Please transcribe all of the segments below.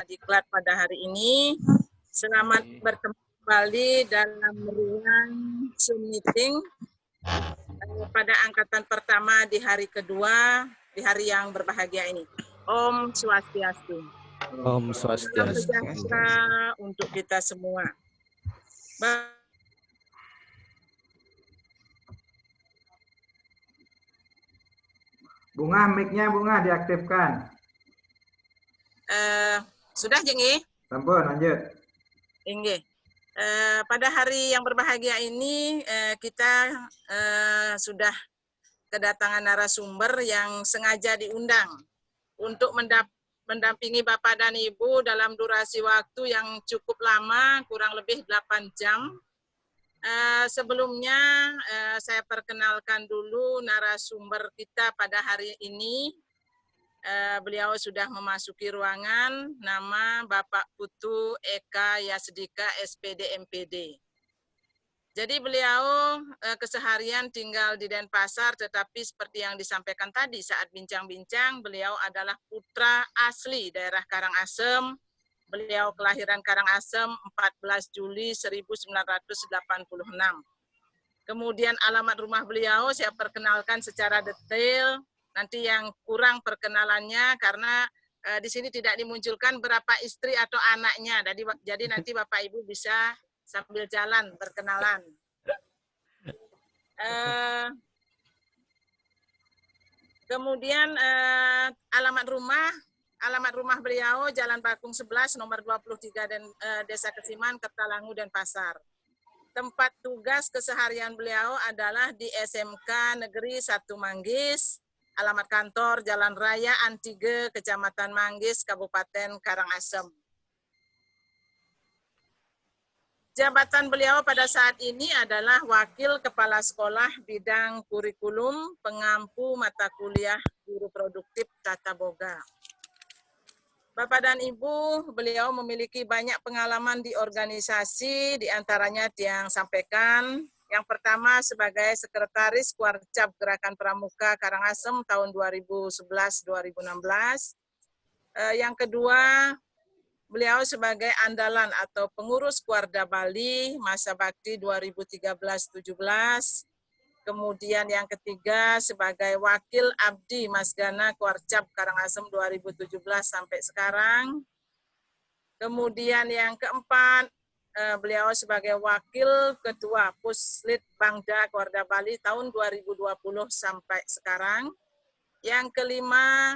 Diklat pada hari ini. Selamat bertemu kembali dalam ruang Zoom meeting pada angkatan pertama di hari kedua, di hari yang berbahagia ini. Om Swastiastu. Om Swastiastu. Salam sejahtera untuk kita semua. Bunga, mic-nya Bunga diaktifkan. Sudah, Jengi? Sampun, lanjut. Inggih. Pada hari yang berbahagia ini kita sudah kedatangan narasumber yang sengaja diundang untuk mendampingi Bapak dan Ibu dalam durasi waktu yang cukup lama, kurang lebih 8 jam. Sebelumnya saya perkenalkan dulu narasumber kita pada hari ini. Beliau sudah memasuki ruangan, nama Bapak Putu Eka Yasdika SPD MPD. Jadi beliau keseharian tinggal di Denpasar, tetapi seperti yang disampaikan tadi saat bincang-bincang, beliau adalah putra asli daerah Karangasem. Beliau kelahiran Karangasem 14 Juli 1986. Kemudian alamat rumah beliau saya perkenalkan secara detail. Nanti yang kurang perkenalannya karena di sini tidak dimunculkan berapa istri atau anaknya. Jadi nanti Bapak Ibu bisa sambil jalan berkenalan. Kemudian alamat rumah beliau Jalan Bakung 11 nomor 23 dan Desa Kesiman, Kertalangu, Denpasar. Tempat tugas keseharian beliau adalah di SMK Negeri 1 Manggis. Alamat kantor Jalan Raya Antige, Kecamatan Manggis, Kabupaten Karangasem. Jabatan beliau pada saat ini adalah Wakil Kepala Sekolah Bidang Kurikulum Pengampu Mata Kuliah Guru Produktif Tata Boga. Bapak dan Ibu, beliau memiliki banyak pengalaman di organisasi, diantaranya yang sampaikan. Yang pertama sebagai Sekretaris Kuarcap Gerakan Pramuka Karangasem tahun 2011-2016. Yang kedua, beliau sebagai andalan atau pengurus Kuarda Bali masa bakti 2013-17. Kemudian yang ketiga sebagai wakil abdi Masgana Kuarcap Karangasem 2017 sampai sekarang. Kemudian yang keempat, beliau sebagai wakil ketua Puslit Bangda Kuarda Bali tahun 2020 sampai sekarang. Yang kelima,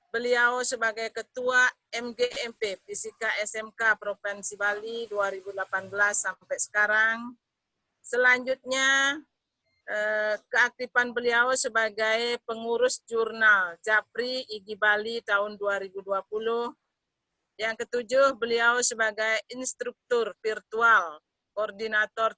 beliau sebagai ketua MGMP Fisika SMK Provinsi Bali 2018 sampai sekarang. Selanjutnya, keaktifan beliau sebagai pengurus jurnal Japri IGI Bali tahun 2020. Yang ketujuh, beliau sebagai instruktur virtual, koordinator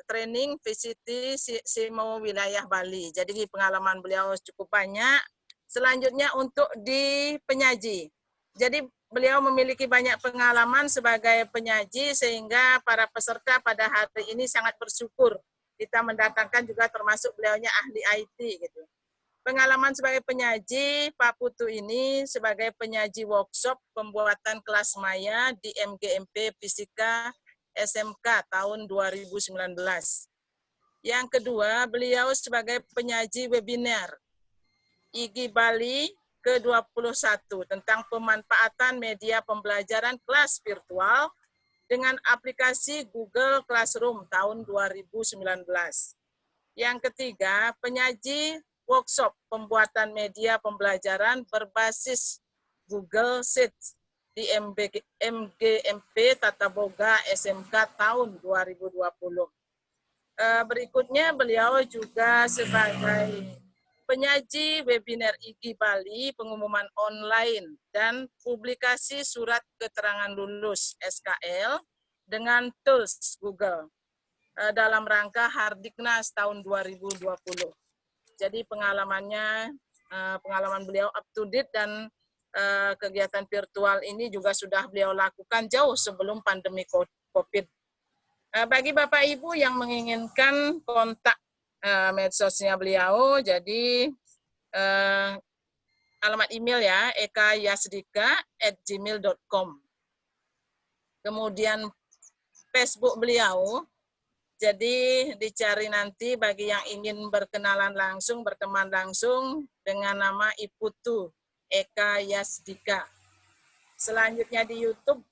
training VCT SIMO wilayah Bali. Jadi pengalaman beliau cukup banyak. Selanjutnya untuk di penyaji. Jadi beliau memiliki banyak pengalaman sebagai penyaji sehingga para peserta pada hari ini sangat bersyukur. Kita mendatangkan juga termasuk beliaunya ahli IT gitu. Pengalaman sebagai penyaji, Pak Putu ini sebagai penyaji workshop pembuatan kelas maya di MGMP Fisika SMK tahun 2019. Yang kedua, beliau sebagai penyaji webinar IGI Bali ke-21 tentang pemanfaatan media pembelajaran kelas virtual dengan aplikasi Google Classroom tahun 2019. Yang ketiga, penyaji workshop pembuatan media pembelajaran berbasis Google Sheets di MGMP Tata Boga SMK tahun 2020. Berikutnya beliau juga sebagai penyaji webinar IGI Bali pengumuman online dan publikasi surat keterangan lulus SKL dengan tools Google dalam rangka Hardiknas tahun 2020. Jadi pengalaman beliau up to date dan kegiatan virtual ini juga sudah beliau lakukan jauh sebelum pandemi COVID. Bagi Bapak Ibu yang menginginkan kontak medsosnya beliau, jadi alamat email ya, ekayasdika@gmail.com. Kemudian Facebook beliau, jadi dicari nanti bagi yang ingin berkenalan langsung, berteman langsung dengan nama Iputu Eka Yasdika. Selanjutnya di YouTube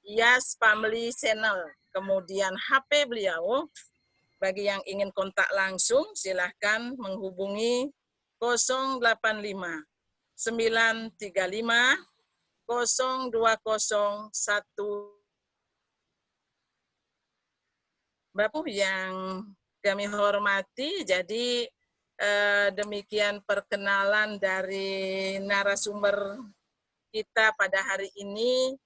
Yas Family Channel. Kemudian HP beliau, bagi yang ingin kontak langsung silahkan menghubungi 085 935 0201. Bapak yang kami hormati, jadi demikian perkenalan dari narasumber kita pada hari ini.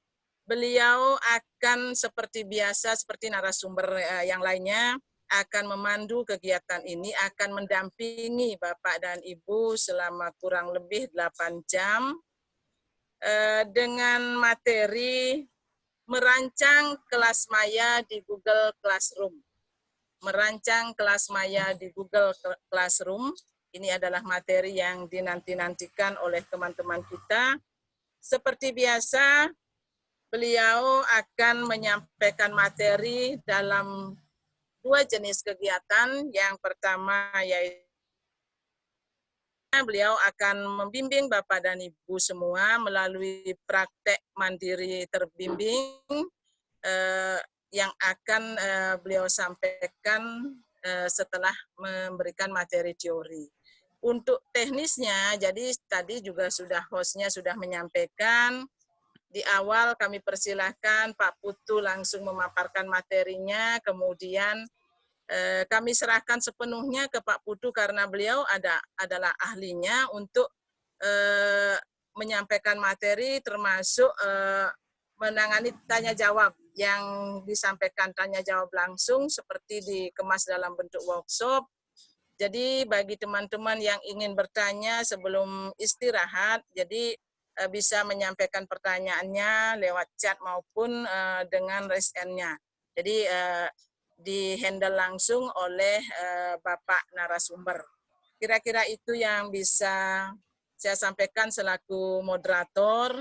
Beliau akan seperti biasa, seperti narasumber yang lainnya, akan memandu kegiatan ini, akan mendampingi Bapak dan Ibu selama kurang lebih 8 jam dengan materi merancang kelas maya di Google Classroom. Merancang kelas maya di Google Classroom, ini adalah materi yang dinanti-nantikan oleh teman-teman kita. Seperti biasa, beliau akan menyampaikan materi dalam 2 jenis kegiatan. Yang pertama yaitu beliau akan membimbing Bapak dan Ibu semua melalui praktek mandiri terbimbing yang akan beliau sampaikan setelah memberikan materi teori. Untuk teknisnya, jadi tadi juga hostnya sudah menyampaikan. Di awal kami persilahkan Pak Putu langsung memaparkan materinya, kemudian kami serahkan sepenuhnya ke Pak Putu karena beliau adalah ahlinya untuk menyampaikan materi, termasuk menangani tanya jawab yang disampaikan tanya jawab langsung seperti dikemas dalam bentuk workshop. Jadi bagi teman-teman yang ingin bertanya sebelum istirahat, jadi bisa menyampaikan pertanyaannya lewat chat maupun dengan raise hand-nya. Jadi di-handle langsung oleh Bapak narasumber. Kira-kira itu yang bisa saya sampaikan selaku moderator.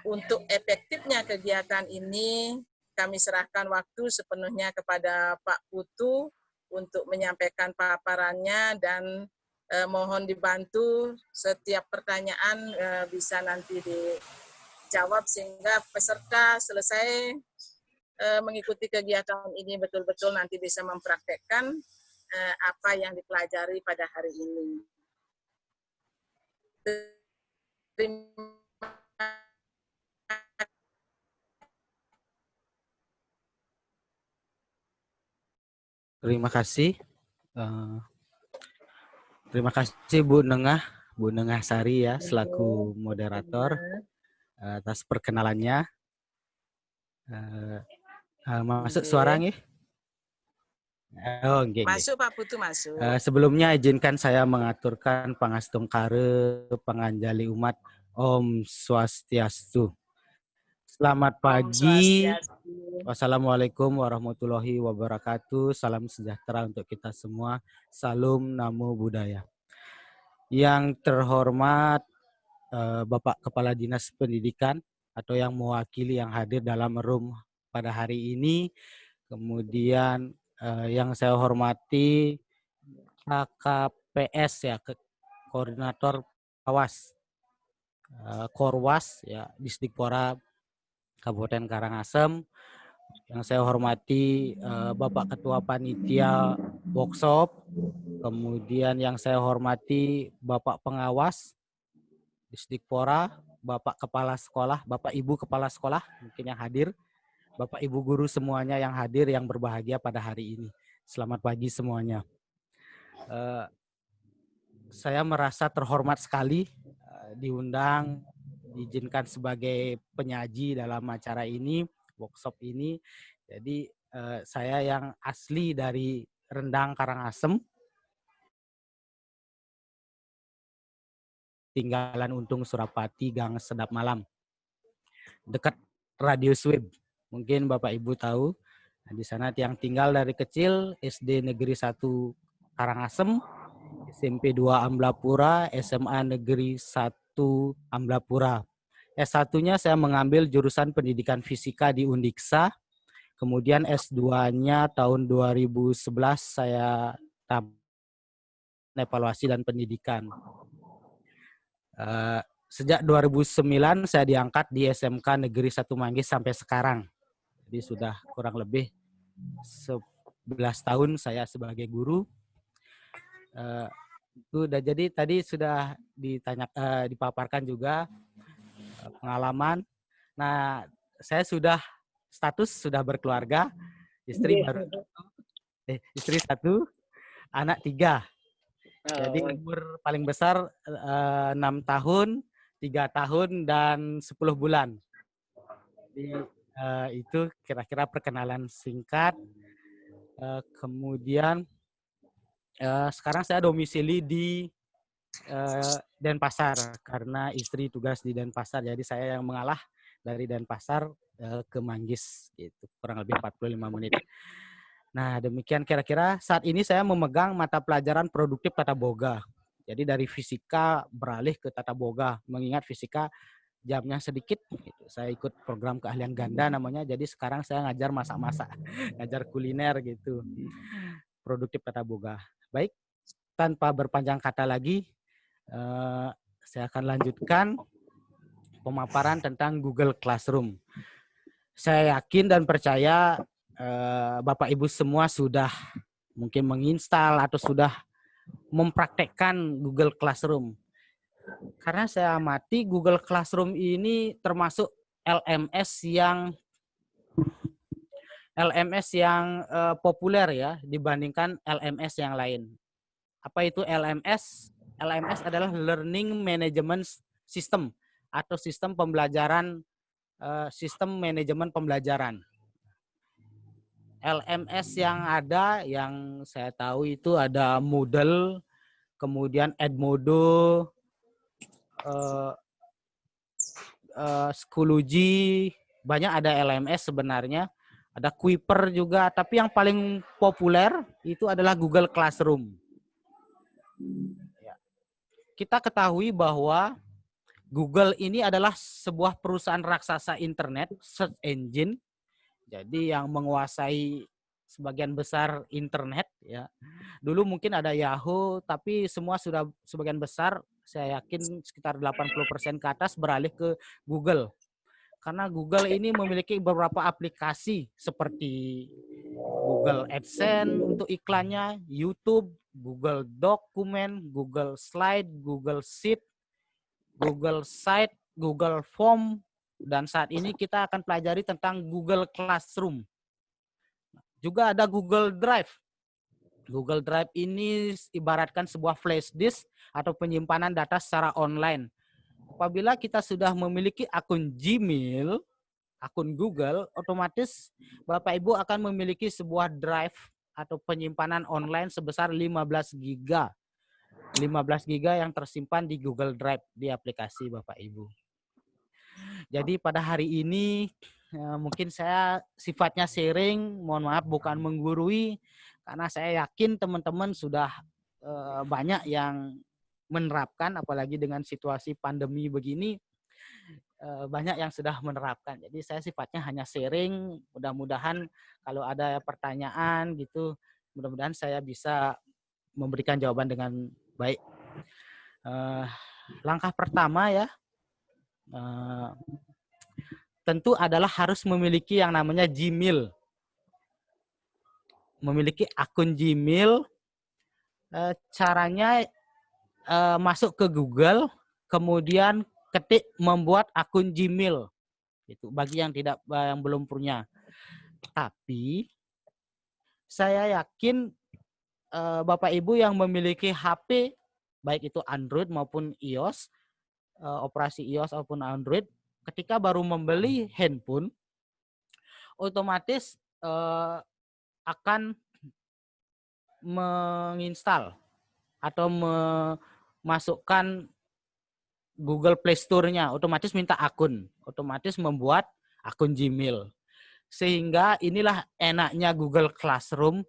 Untuk efektifnya kegiatan ini, kami serahkan waktu sepenuhnya kepada Pak Putu untuk menyampaikan paparannya dan mohon dibantu setiap pertanyaan bisa nanti dijawab sehingga peserta selesai mengikuti kegiatan ini betul-betul nanti bisa mempraktekkan apa yang dipelajari pada hari ini. Terima kasih. Terima kasih Bu Nengah Sari ya selaku moderator atas perkenalannya. Masuk suara nggih? Oh, nggih. Masuk Pak Putu, masuk. Sebelumnya izinkan saya mengaturkan pangastung kare panganjali umat Om Swastiastu. Selamat pagi. Wassalamualaikum warahmatullahi wabarakatuh. Salam sejahtera untuk kita semua. Salam Namo Buddhaya. Yang terhormat Bapak Kepala Dinas Pendidikan atau yang mewakili yang hadir dalam room pada hari ini. Kemudian yang saya hormati KKPS ya, Koordinator Awas Korwas ya, Disdikpora Kabupaten Karangasem. Yang saya hormati Bapak Ketua Panitia Workshop. Kemudian yang saya hormati Bapak Pengawas Disdikpora, Bapak Kepala Sekolah, Bapak Ibu Kepala Sekolah mungkin yang hadir, Bapak Ibu Guru semuanya yang hadir yang berbahagia pada hari ini. Selamat pagi semuanya. Saya merasa terhormat sekali diundang, diizinkan sebagai penyaji dalam acara ini, workshop ini. Jadi saya yang asli dari Rendang Karangasem, tinggalan Untung Surapati, Gang Sedap Malam, dekat Radio Swib. Mungkin Bapak Ibu tahu. Nah, di sana yang tinggal dari kecil SD Negeri 1 Karangasem, SMP 2 Amblapura, SMA Negeri 1 Amblapura. S1-nya saya mengambil jurusan pendidikan fisika di Undiksa. Kemudian S2-nya tahun 2011 saya evaluasi dan pendidikan. Sejak 2009 saya diangkat di SMK Negeri 1 Manggis sampai sekarang. Jadi sudah kurang lebih 11 tahun saya sebagai guru. Jadi tadi sudah dipaparkan juga pengalaman. Nah, saya status sudah berkeluarga, istri istri 1, anak 3. Jadi umur paling besar 6 tahun, 3 tahun, dan 10 bulan. Jadi itu kira-kira perkenalan singkat. Kemudian sekarang saya domisili di Denpasar karena istri tugas di Denpasar. Jadi saya yang mengalah dari Denpasar ke Manggis, gitu, kurang lebih 45 menit. Nah, demikian kira-kira saat ini saya memegang mata pelajaran produktif tata boga. Jadi dari fisika beralih ke tata boga, mengingat fisika jamnya sedikit. Gitu. Saya ikut program keahlian ganda namanya, jadi sekarang saya ngajar masak-masak, ngajar kuliner gitu. Produktif tata boga. Baik, tanpa berpanjang kata lagi, saya akan lanjutkan pemaparan tentang Google Classroom. Saya yakin dan percaya Bapak Ibu semua sudah mungkin menginstal atau sudah mempraktekkan Google Classroom. Karena saya amati Google Classroom ini termasuk LMS yang populer ya dibandingkan LMS yang lain. Apa itu LMS? LMS adalah Learning Management System atau sistem pembelajaran, sistem manajemen pembelajaran. LMS yang ada, yang saya tahu itu ada Moodle, kemudian Edmodo, Schoology, banyak ada LMS sebenarnya. Ada Kuiper juga, tapi yang paling populer itu adalah Google Classroom. Kita ketahui bahwa Google ini adalah sebuah perusahaan raksasa internet, search engine. Jadi yang menguasai sebagian besar internet ya. Dulu mungkin ada Yahoo, tapi semua sudah sebagian besar, saya yakin sekitar 80% ke atas beralih ke Google. Karena Google ini memiliki beberapa aplikasi seperti Google AdSense untuk iklannya, YouTube, Google Dokumen, Google Slide, Google Sheet, Google Site, Google Form, dan saat ini kita akan pelajari tentang Google Classroom. Juga ada Google Drive. Google Drive ini ibaratkan sebuah flash disk atau penyimpanan data secara online. Apabila kita sudah memiliki akun Gmail, akun Google, otomatis Bapak Ibu akan memiliki sebuah drive atau penyimpanan online sebesar 15 GB. 15 GB yang tersimpan di Google Drive di aplikasi Bapak Ibu. Jadi pada hari ini mungkin saya sifatnya sharing, mohon maaf bukan menggurui, karena saya yakin teman-teman sudah banyak yang menerapkan, apalagi dengan situasi pandemi begini, banyak yang sudah menerapkan. Jadi saya sifatnya hanya sharing, mudah-mudahan kalau ada pertanyaan gitu, mudah-mudahan saya bisa memberikan jawaban dengan baik. Langkah pertama ya, tentu adalah harus memiliki yang namanya Gmail. Memiliki akun Gmail, caranya masuk ke Google, kemudian ketik membuat akun Gmail. Itu bagi yang belum punya. Tapi saya yakin Bapak Ibu yang memiliki HP, baik itu Android maupun iOS, operasi iOS maupun Android, ketika baru membeli handphone, otomatis akan menginstal atau memasukkan Google Play Store-nya, otomatis minta akun, otomatis membuat akun Gmail. Sehingga inilah enaknya Google Classroom,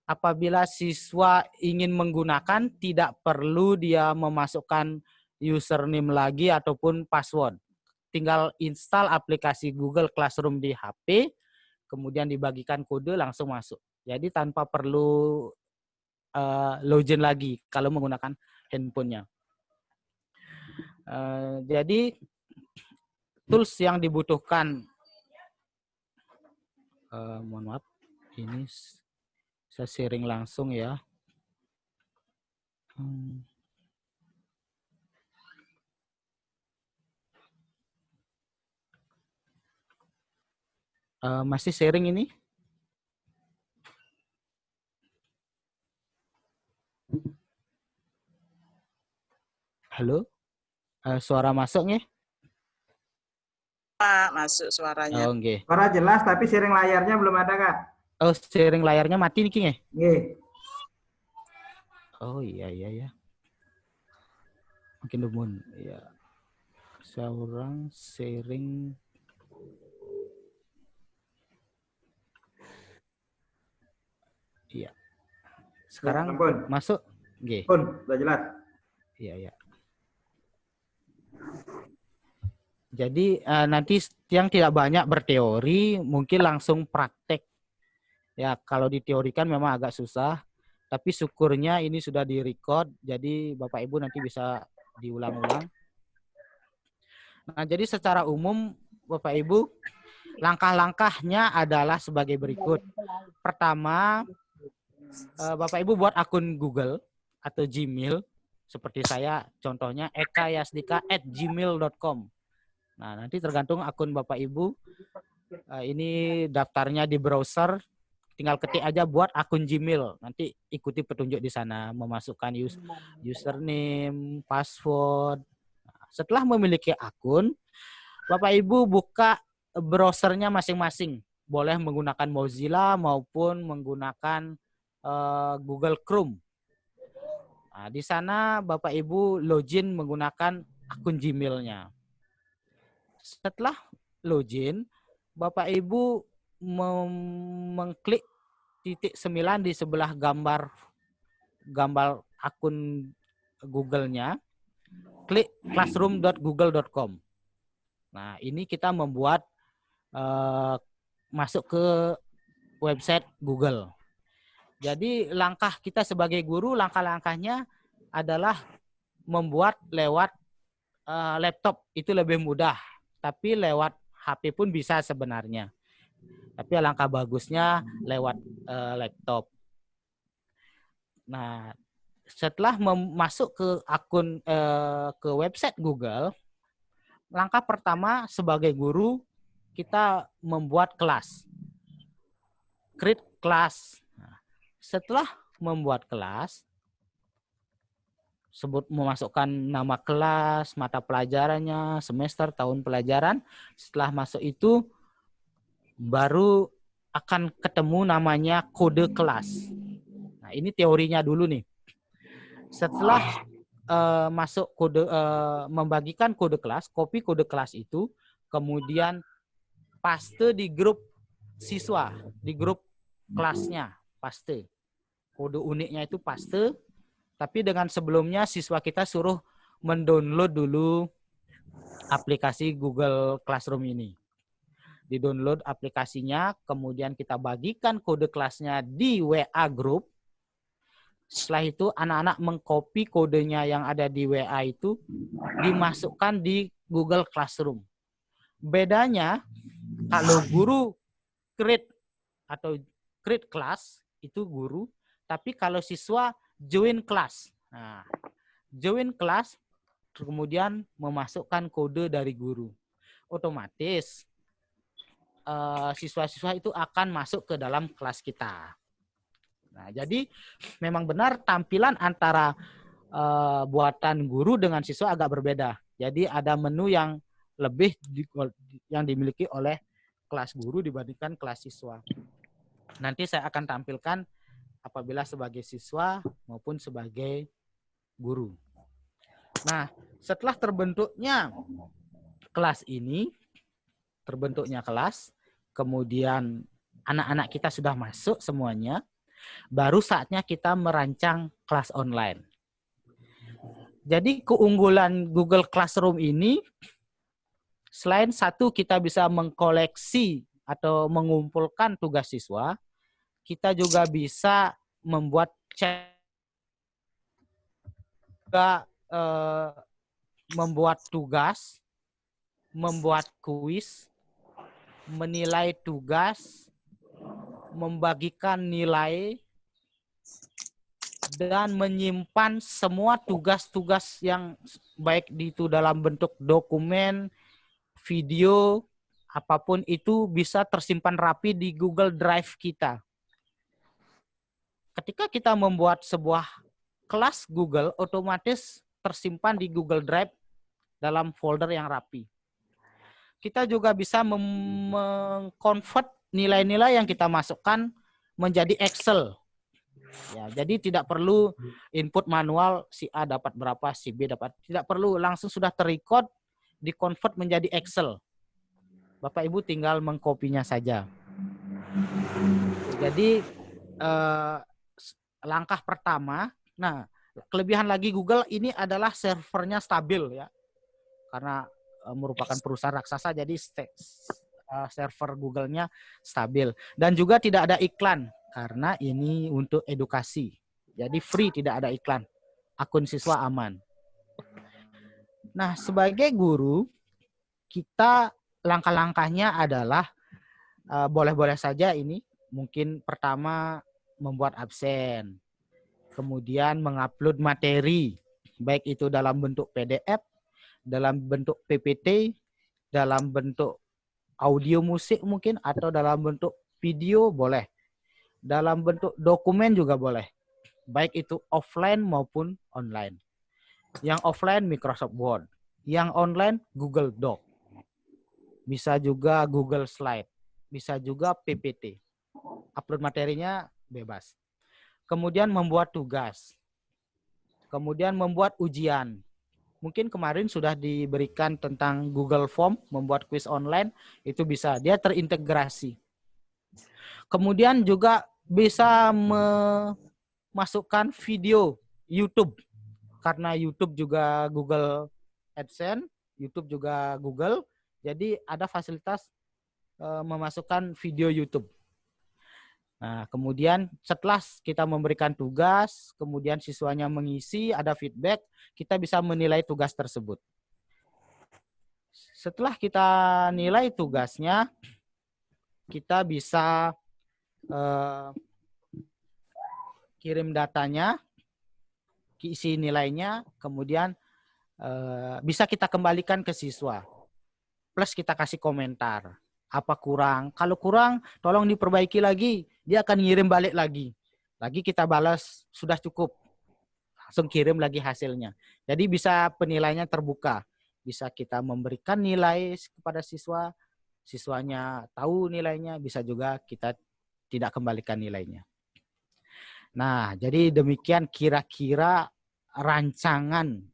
apabila siswa ingin menggunakan, tidak perlu dia memasukkan username lagi ataupun password. Tinggal install aplikasi Google Classroom di HP, kemudian dibagikan kode langsung masuk. Jadi tanpa perlu login lagi kalau menggunakan handphonenya. Jadi tools yang dibutuhkan, mohon maaf, ini saya sharing langsung ya. Masih sharing ini? Halo? Suara masuk nggih? Pak, masuk suaranya. Oh, nggih. Suara jelas tapi sharing layarnya belum ada, Kak. Oh, sharing layarnya mati niki nggih? Nggih. Oh, iya ya. Mungkin dumun. Ya. Seorang sharing. Iya. Sekarang Ampun. masuk? Nggih. Pun, sudah jelas. Iya. Jadi nanti yang tidak banyak berteori, mungkin langsung praktek. Ya, kalau diteorikan memang agak susah, tapi syukurnya ini sudah direcord, jadi Bapak Ibu nanti bisa diulang-ulang. Nah, jadi secara umum Bapak Ibu, langkah-langkahnya adalah sebagai berikut. Pertama, Bapak Ibu buat akun Google atau Gmail, seperti saya, contohnya ekayasdika@gmail.com. Nah, nanti tergantung akun Bapak Ibu. Ini daftarnya di browser, tinggal ketik aja buat akun Gmail. Nanti ikuti petunjuk di sana, memasukkan username, password. Nah, setelah memiliki akun, Bapak Ibu buka browsernya masing-masing. Boleh menggunakan Mozilla maupun menggunakan Google Chrome. Nah, di sana Bapak Ibu login menggunakan akun Gmail-nya. Setelah login, Bapak Ibu mengklik titik 9 di sebelah gambar akun Google-nya, klik classroom.google.com. Nah, ini kita membuat masuk ke website Google. Jadi langkah kita sebagai guru, langkah-langkahnya adalah membuat lewat laptop, itu lebih mudah. Tapi lewat HP pun bisa sebenarnya. Tapi alangkah bagusnya lewat laptop. Nah, setelah masuk ke akun ke website Google, langkah pertama sebagai guru kita membuat kelas. Create kelas. Nah, setelah membuat kelas, memasukkan nama kelas, mata pelajarannya, semester, tahun pelajaran. Setelah masuk itu, baru akan ketemu namanya kode kelas. Nah, ini teorinya dulu nih. Setelah masuk kode, membagikan kode kelas, copy kode kelas itu, kemudian paste di grup siswa, di grup kelasnya, paste. Kode uniknya itu paste. Tapi dengan sebelumnya siswa kita suruh mendownload dulu aplikasi Google Classroom ini. Di-download aplikasinya, kemudian kita bagikan kode kelasnya di WA group. Setelah itu anak-anak mengcopy kodenya yang ada di WA itu, dimasukkan di Google Classroom. Bedanya, kalau guru create atau create kelas, itu guru. Tapi kalau siswa join kelas. Nah, join kelas kemudian memasukkan kode dari guru. Otomatis siswa-siswa itu akan masuk ke dalam kelas kita. Nah, jadi memang benar tampilan antara buatan guru dengan siswa agak berbeda. Jadi ada menu yang lebih yang dimiliki oleh kelas guru dibandingkan kelas siswa. Nanti saya akan tampilkan apabila sebagai siswa maupun sebagai guru. Nah, setelah terbentuknya kelas ini, kemudian anak-anak kita sudah masuk semuanya, baru saatnya kita merancang kelas online. Jadi keunggulan Google Classroom ini, selain satu kita bisa mengkoleksi atau mengumpulkan tugas siswa, kita juga bisa membuat chat, juga membuat tugas, membuat kuis, menilai tugas, membagikan nilai, dan menyimpan semua tugas-tugas yang baik itu dalam bentuk dokumen, video, apapun itu bisa tersimpan rapi di Google Drive kita. Ketika kita membuat sebuah kelas Google, otomatis tersimpan di Google Drive dalam folder yang rapi. Kita juga bisa meng-convert nilai-nilai yang kita masukkan menjadi Excel. Ya, jadi tidak perlu input manual si A dapat berapa, si B dapat. Tidak perlu, langsung sudah terrecord, di-convert menjadi Excel. Bapak Ibu tinggal mengkopinya saja. Jadi langkah pertama, nah kelebihan lagi Google ini adalah servernya stabil ya. Karena merupakan perusahaan raksasa, jadi server Google-nya stabil. Dan juga tidak ada iklan, karena ini untuk edukasi. Jadi free, tidak ada iklan. Akun siswa aman. Nah, sebagai guru, kita langkah-langkahnya adalah boleh-boleh saja ini. Mungkin pertama membuat absen. Kemudian mengupload materi. Baik itu dalam bentuk PDF, dalam bentuk PPT, dalam bentuk audio musik mungkin, atau dalam bentuk video boleh. Dalam bentuk dokumen juga boleh. Baik itu offline maupun online. Yang offline Microsoft Word. Yang online Google Doc. Bisa juga Google Slide. Bisa juga PPT. Upload materinya bebas. Kemudian membuat tugas. Kemudian membuat ujian. Mungkin kemarin sudah diberikan tentang Google Form, membuat quiz online, itu bisa. Dia terintegrasi. Kemudian juga bisa memasukkan video YouTube. Karena YouTube juga Google AdSense, YouTube juga Google, jadi ada fasilitas memasukkan video YouTube. Nah, kemudian setelah kita memberikan tugas, kemudian siswanya mengisi, ada feedback, kita bisa menilai tugas tersebut. Setelah kita nilai tugasnya, kita bisa kirim datanya, isi nilainya, kemudian bisa kita kembalikan ke siswa. Plus kita kasih komentar. Apa kurang? Kalau kurang, tolong diperbaiki lagi. Dia akan ngirim balik lagi. Lagi kita balas, sudah cukup. Langsung kirim lagi hasilnya. Jadi bisa penilaiannya terbuka. Bisa kita memberikan nilai kepada siswa, siswanya tahu nilainya, bisa juga kita tidak kembalikan nilainya. Nah, jadi demikian kira-kira rancangan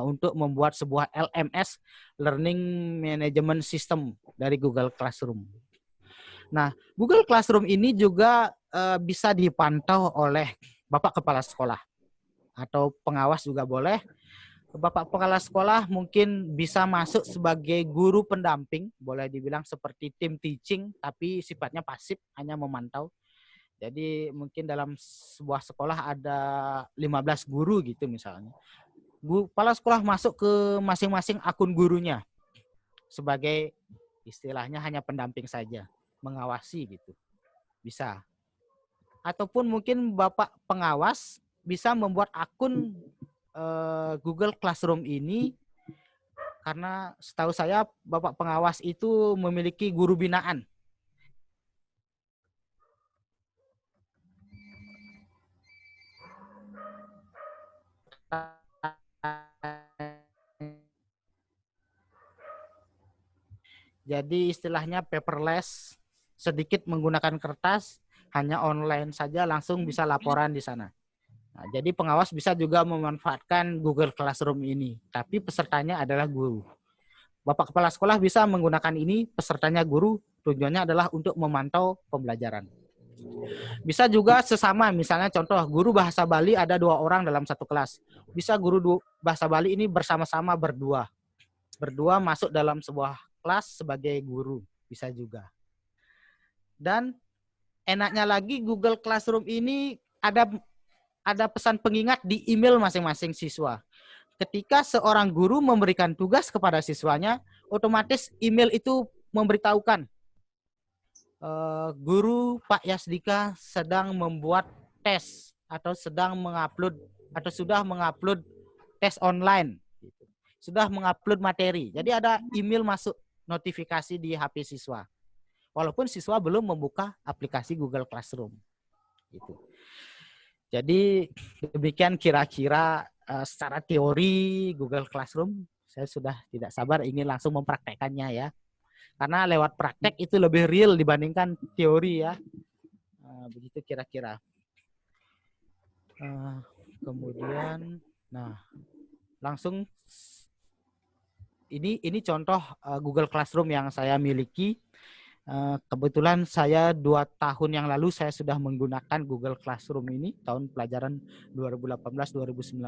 untuk membuat sebuah LMS, Learning Management System dari Google Classroom. Nah, Google Classroom ini juga bisa dipantau oleh Bapak Kepala Sekolah atau pengawas juga boleh. Bapak Kepala Sekolah mungkin bisa masuk sebagai guru pendamping, boleh dibilang seperti tim teaching, tapi sifatnya pasif, hanya memantau. Jadi mungkin dalam sebuah sekolah ada 15 guru gitu misalnya. Kepala sekolah masuk ke masing-masing akun gurunya sebagai istilahnya hanya pendamping saja, mengawasi gitu. Bisa. Ataupun mungkin Bapak pengawas bisa membuat akun Google Classroom ini, karena setahu saya Bapak pengawas itu memiliki guru binaan. Jadi istilahnya paperless, sedikit menggunakan kertas, hanya online saja langsung bisa laporan di sana. Nah, jadi pengawas bisa juga memanfaatkan Google Classroom ini, tapi pesertanya adalah guru. Bapak Kepala Sekolah bisa menggunakan ini, pesertanya guru, tujuannya adalah untuk memantau pembelajaran. Bisa juga sesama, misalnya contoh guru bahasa Bali ada 2 orang dalam satu kelas. Bisa guru bahasa Bali ini bersama-sama berdua. Berdua masuk dalam sebuah kelas sebagai guru, bisa juga. Dan enaknya lagi Google Classroom ini ada pesan pengingat di email masing-masing siswa. Ketika seorang guru memberikan tugas kepada siswanya, otomatis email itu memberitahukan guru Pak Yasdika sedang membuat tes atau sedang mengupload atau sudah mengupload tes online, sudah mengupload materi. Jadi ada email masuk notifikasi di HP siswa, walaupun siswa belum membuka aplikasi Google Classroom. Gitu. Jadi demikian kira-kira secara teori Google Classroom. Saya sudah tidak sabar ingin langsung mempraktekkannya ya. Karena lewat praktek itu lebih real dibandingkan teori ya. Begitu kira-kira. Kemudian, nah langsung ini contoh Google Classroom yang saya miliki. Kebetulan saya 2 tahun yang lalu saya sudah menggunakan Google Classroom ini tahun pelajaran 2018-2019.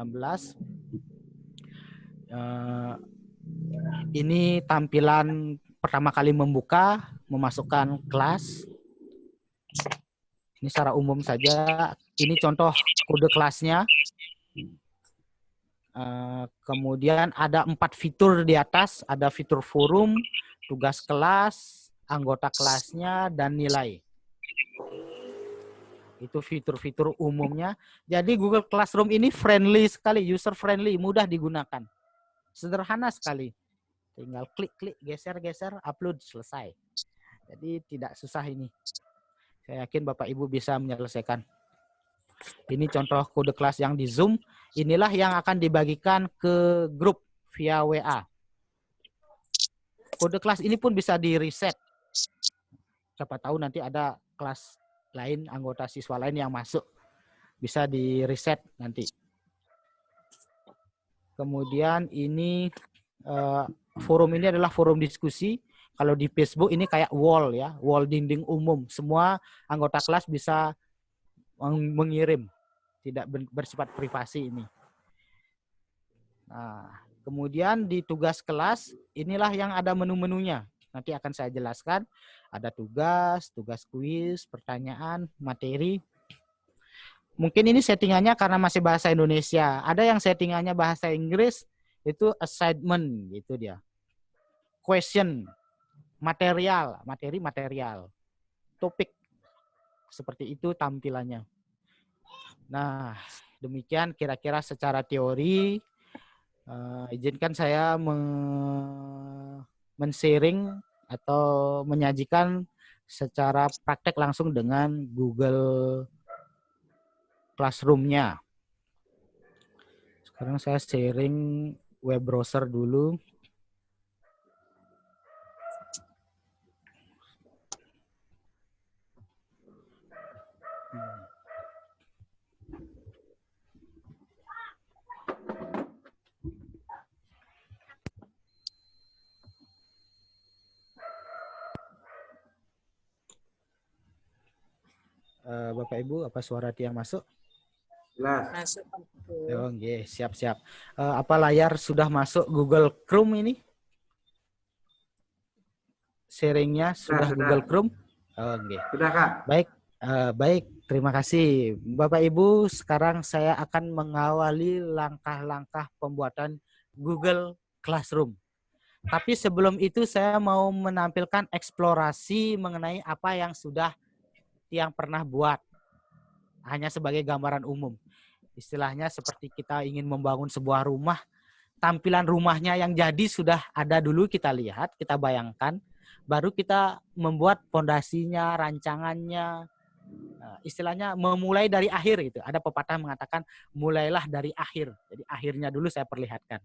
Ini tampilan pertama kali membuka, memasukkan kelas. Ini secara umum saja. Ini contoh kode kelasnya. Kemudian ada 4 fitur di atas. Ada fitur forum, tugas kelas, anggota kelasnya, dan nilai. Itu fitur-fitur umumnya. Jadi Google Classroom ini friendly sekali, user friendly, mudah digunakan. Sederhana sekali. Tinggal klik-klik, geser-geser, upload, selesai. Jadi tidak susah ini. Saya yakin Bapak Ibu bisa menyelesaikan. Ini contoh kode kelas yang di Zoom. Inilah yang akan dibagikan ke grup via WA. Kode kelas ini pun bisa di-reset. Siapa tahu nanti ada kelas lain, anggota siswa lain yang masuk. Bisa di-reset nanti. Kemudian ini forum ini adalah forum diskusi. Kalau di Facebook ini kayak wall ya, wall dinding umum. Semua anggota kelas bisa mengirim, tidak bersifat privasi ini. Nah, kemudian di tugas kelas, inilah yang ada menu-menunya. Nanti akan saya jelaskan. Ada tugas, tugas kuis, pertanyaan, materi. Mungkin ini settingannya karena masih bahasa Indonesia. Ada yang settingannya bahasa Inggris, itu assignment gitu dia. Question, material, material, topik. Seperti itu tampilannya. Nah, demikian kira-kira secara teori. Izinkan saya men-sharing atau menyajikan secara praktek langsung dengan Google Classroom-nya. Sekarang saya sharing web browser dulu. Bapak Ibu, apa suara Tiang masuk? Jelas. Masuk. Oh, okay. Siap-siap. Apa layar sudah masuk Google Chrome ini? Sharingnya sudah Google Chrome? Oh, okay. Sudah, Kak. Baik. Terima kasih. Bapak Ibu, sekarang saya akan mengawali langkah-langkah pembuatan Google Classroom. Tapi sebelum itu saya mau menampilkan eksplorasi mengenai apa yang sudah Tiang pernah buat. Hanya sebagai gambaran umum. Istilahnya seperti kita ingin membangun sebuah rumah, tampilan rumahnya yang jadi sudah ada dulu kita lihat, kita bayangkan, baru kita membuat fondasinya, rancangannya, istilahnya memulai dari akhir gitu. Ada pepatah mengatakan mulailah dari akhir. Jadi akhirnya dulu saya perlihatkan.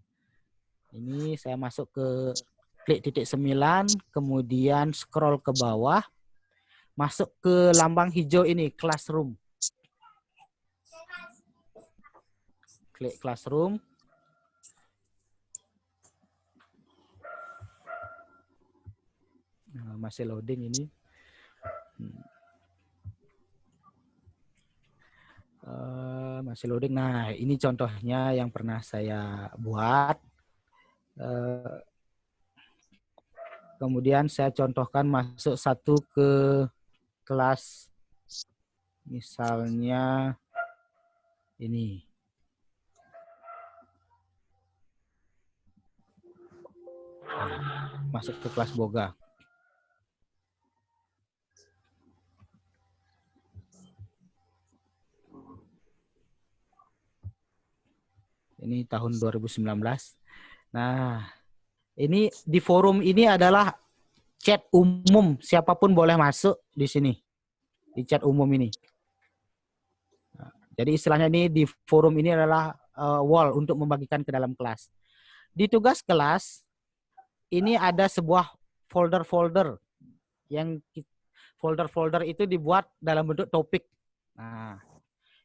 Ini saya masuk ke klik titik 9, kemudian scroll ke bawah, masuk ke lambang hijau ini, Classroom. Klik Classroom. Nah, masih loading ini. Masih loading. Nah, ini contohnya yang pernah saya buat. Kemudian saya contohkan masuk satu ke kelas, misalnya ini. Masuk ke kelas Boga. Ini tahun 2019. Nah, ini di forum ini adalah chat umum, siapapun boleh masuk di sini, di chat umum ini. Nah, jadi istilahnya ini di forum ini adalah wall untuk membagikan ke dalam kelas. Di tugas kelas ini ada sebuah folder-folder yang folder-folder itu dibuat dalam bentuk topik. Nah,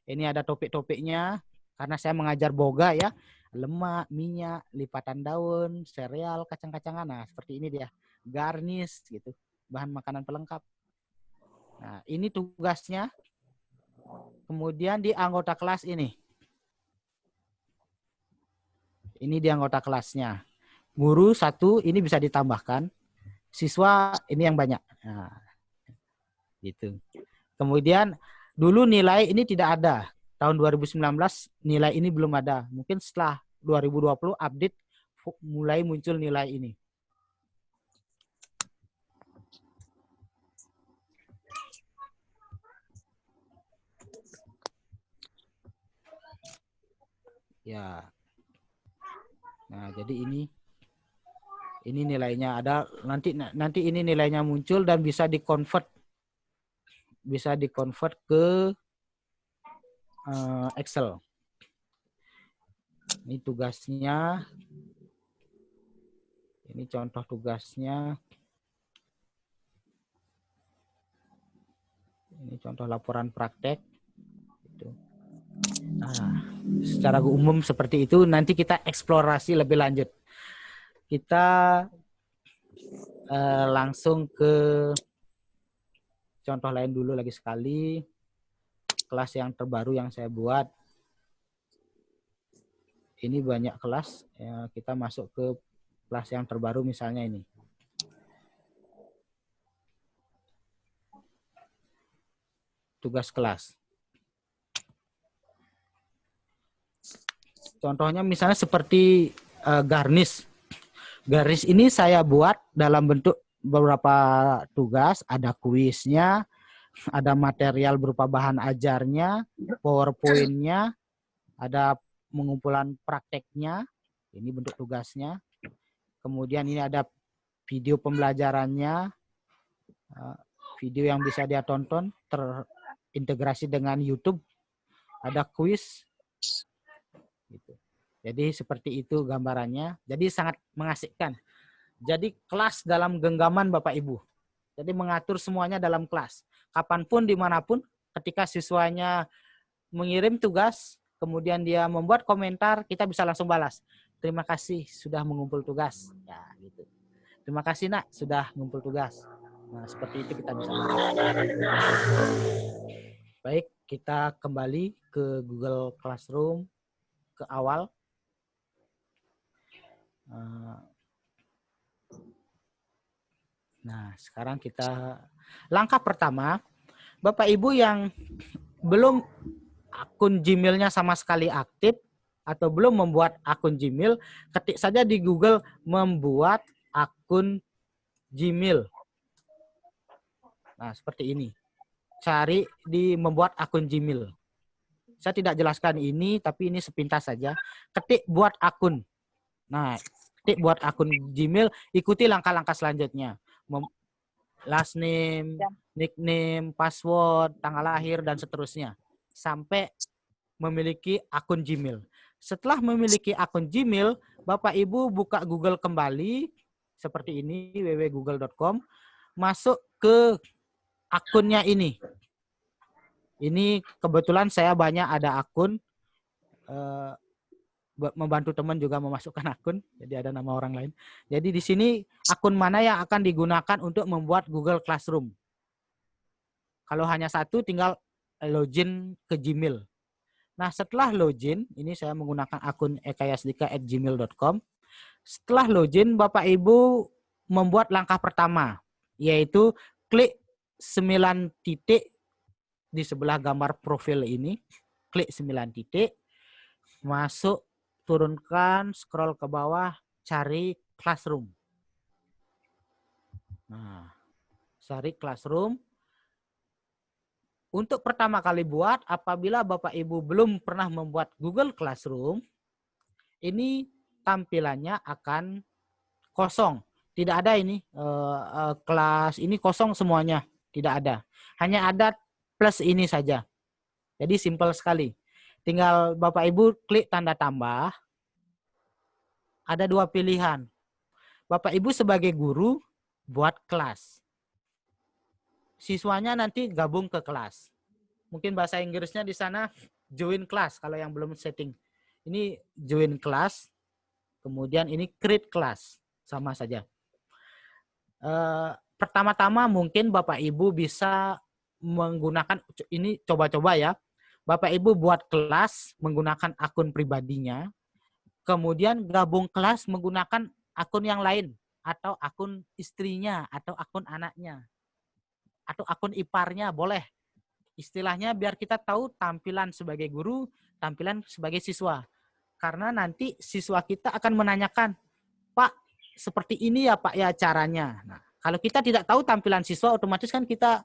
ini ada topik-topiknya. Karena saya mengajar boga ya, lemak, minyak, lipatan daun, sereal, kacang-kacangan. Nah, seperti ini dia. Garnish gitu, bahan makanan pelengkap. Nah, ini tugasnya. Kemudian di anggota kelas ini. Ini di anggota kelasnya. Guru satu, ini bisa ditambahkan. Siswa ini yang banyak. Nah, gitu. Kemudian dulu nilai ini tidak ada. Tahun 2019 nilai ini belum ada. Mungkin setelah 2020 update mulai muncul nilai ini. Ya. Nah, jadi ini nilainya ada, nanti ini nilainya muncul dan bisa dikonvert ke Excel. Ini tugasnya. Ini contoh tugasnya. Ini contoh laporan praktek. Nah, secara umum seperti itu. Nanti kita eksplorasi lebih lanjut. Kita langsung ke contoh lain dulu lagi sekali. Kelas yang terbaru yang saya buat. Ini banyak kelas. Ya, kita masuk ke kelas yang terbaru misalnya ini. Tugas kelas. Contohnya misalnya seperti garnish. Garnish ini saya buat dalam bentuk beberapa tugas. Ada kuisnya, ada material berupa bahan ajarnya, PowerPoint-nya, ada pengumpulan prakteknya, ini bentuk tugasnya. Kemudian ini ada video pembelajarannya, video yang bisa dia tonton, terintegrasi dengan YouTube, ada kuis. Gitu. Jadi seperti itu gambarannya. Jadi sangat mengasihkan. Jadi kelas dalam genggaman Bapak Ibu. Jadi mengatur semuanya dalam kelas. Kapanpun, dimanapun, ketika siswanya mengirim tugas, kemudian dia membuat komentar, kita bisa langsung balas. Terima kasih sudah mengumpul tugas. Ya, gitu. Terima kasih nak sudah mengumpul tugas. Nah, seperti itu kita bisa balas. Baik, kita kembali ke Google Classroom ke awal. Nah, sekarang kita langkah pertama, Bapak Ibu yang belum akun Gmail-nya sama sekali aktif atau belum membuat akun Gmail, ketik saja di Google membuat akun Gmail. Nah, seperti ini. Cari di membuat akun Gmail. Saya tidak jelaskan ini, tapi ini sepintas saja. Ketik buat akun. Nah, ketik buat akun Gmail, ikuti langkah-langkah selanjutnya. Last name, nickname, password, tanggal lahir, dan seterusnya. Sampai memiliki akun Gmail. Setelah memiliki akun Gmail, Bapak Ibu buka Google kembali, seperti ini, www.google.com, masuk ke akunnya ini. Ini kebetulan saya banyak ada akun, membantu teman juga memasukkan akun, jadi ada nama orang lain. Jadi di sini akun mana yang akan digunakan untuk membuat Google Classroom. Kalau hanya satu, tinggal login ke Gmail. Nah, setelah login, ini saya menggunakan akun ekayasdika@gmail.com. Setelah login, Bapak Ibu membuat langkah pertama, yaitu klik 9 titik di sebelah gambar profil ini. Klik 9 titik, masuk, turunkan, scroll ke bawah, cari Classroom. Nah, cari Classroom. Untuk pertama kali buat, apabila Bapak Ibu belum pernah membuat Google Classroom, ini tampilannya akan kosong. Tidak ada ini, kelas ini kosong semuanya. Tidak ada. Hanya ada plus ini saja. Jadi simpel sekali. Tinggal Bapak Ibu klik tanda tambah. Ada 2 pilihan. Bapak Ibu sebagai guru buat kelas. Siswanya nanti gabung ke kelas. Mungkin bahasa Inggrisnya di sana join class kalau yang belum setting. Ini join class, kemudian ini create class, sama saja. Pertama-tama mungkin Bapak Ibu bisa menggunakan, ini coba-coba ya. Bapak Ibu buat kelas menggunakan akun pribadinya, kemudian gabung kelas menggunakan akun yang lain, atau akun istrinya, atau akun anaknya, atau akun iparnya, boleh. Istilahnya biar kita tahu tampilan sebagai guru, tampilan sebagai siswa. Karena nanti siswa kita akan menanyakan, Pak, seperti ini ya Pak ya caranya. Nah, kalau kita tidak tahu tampilan siswa, otomatis kan kita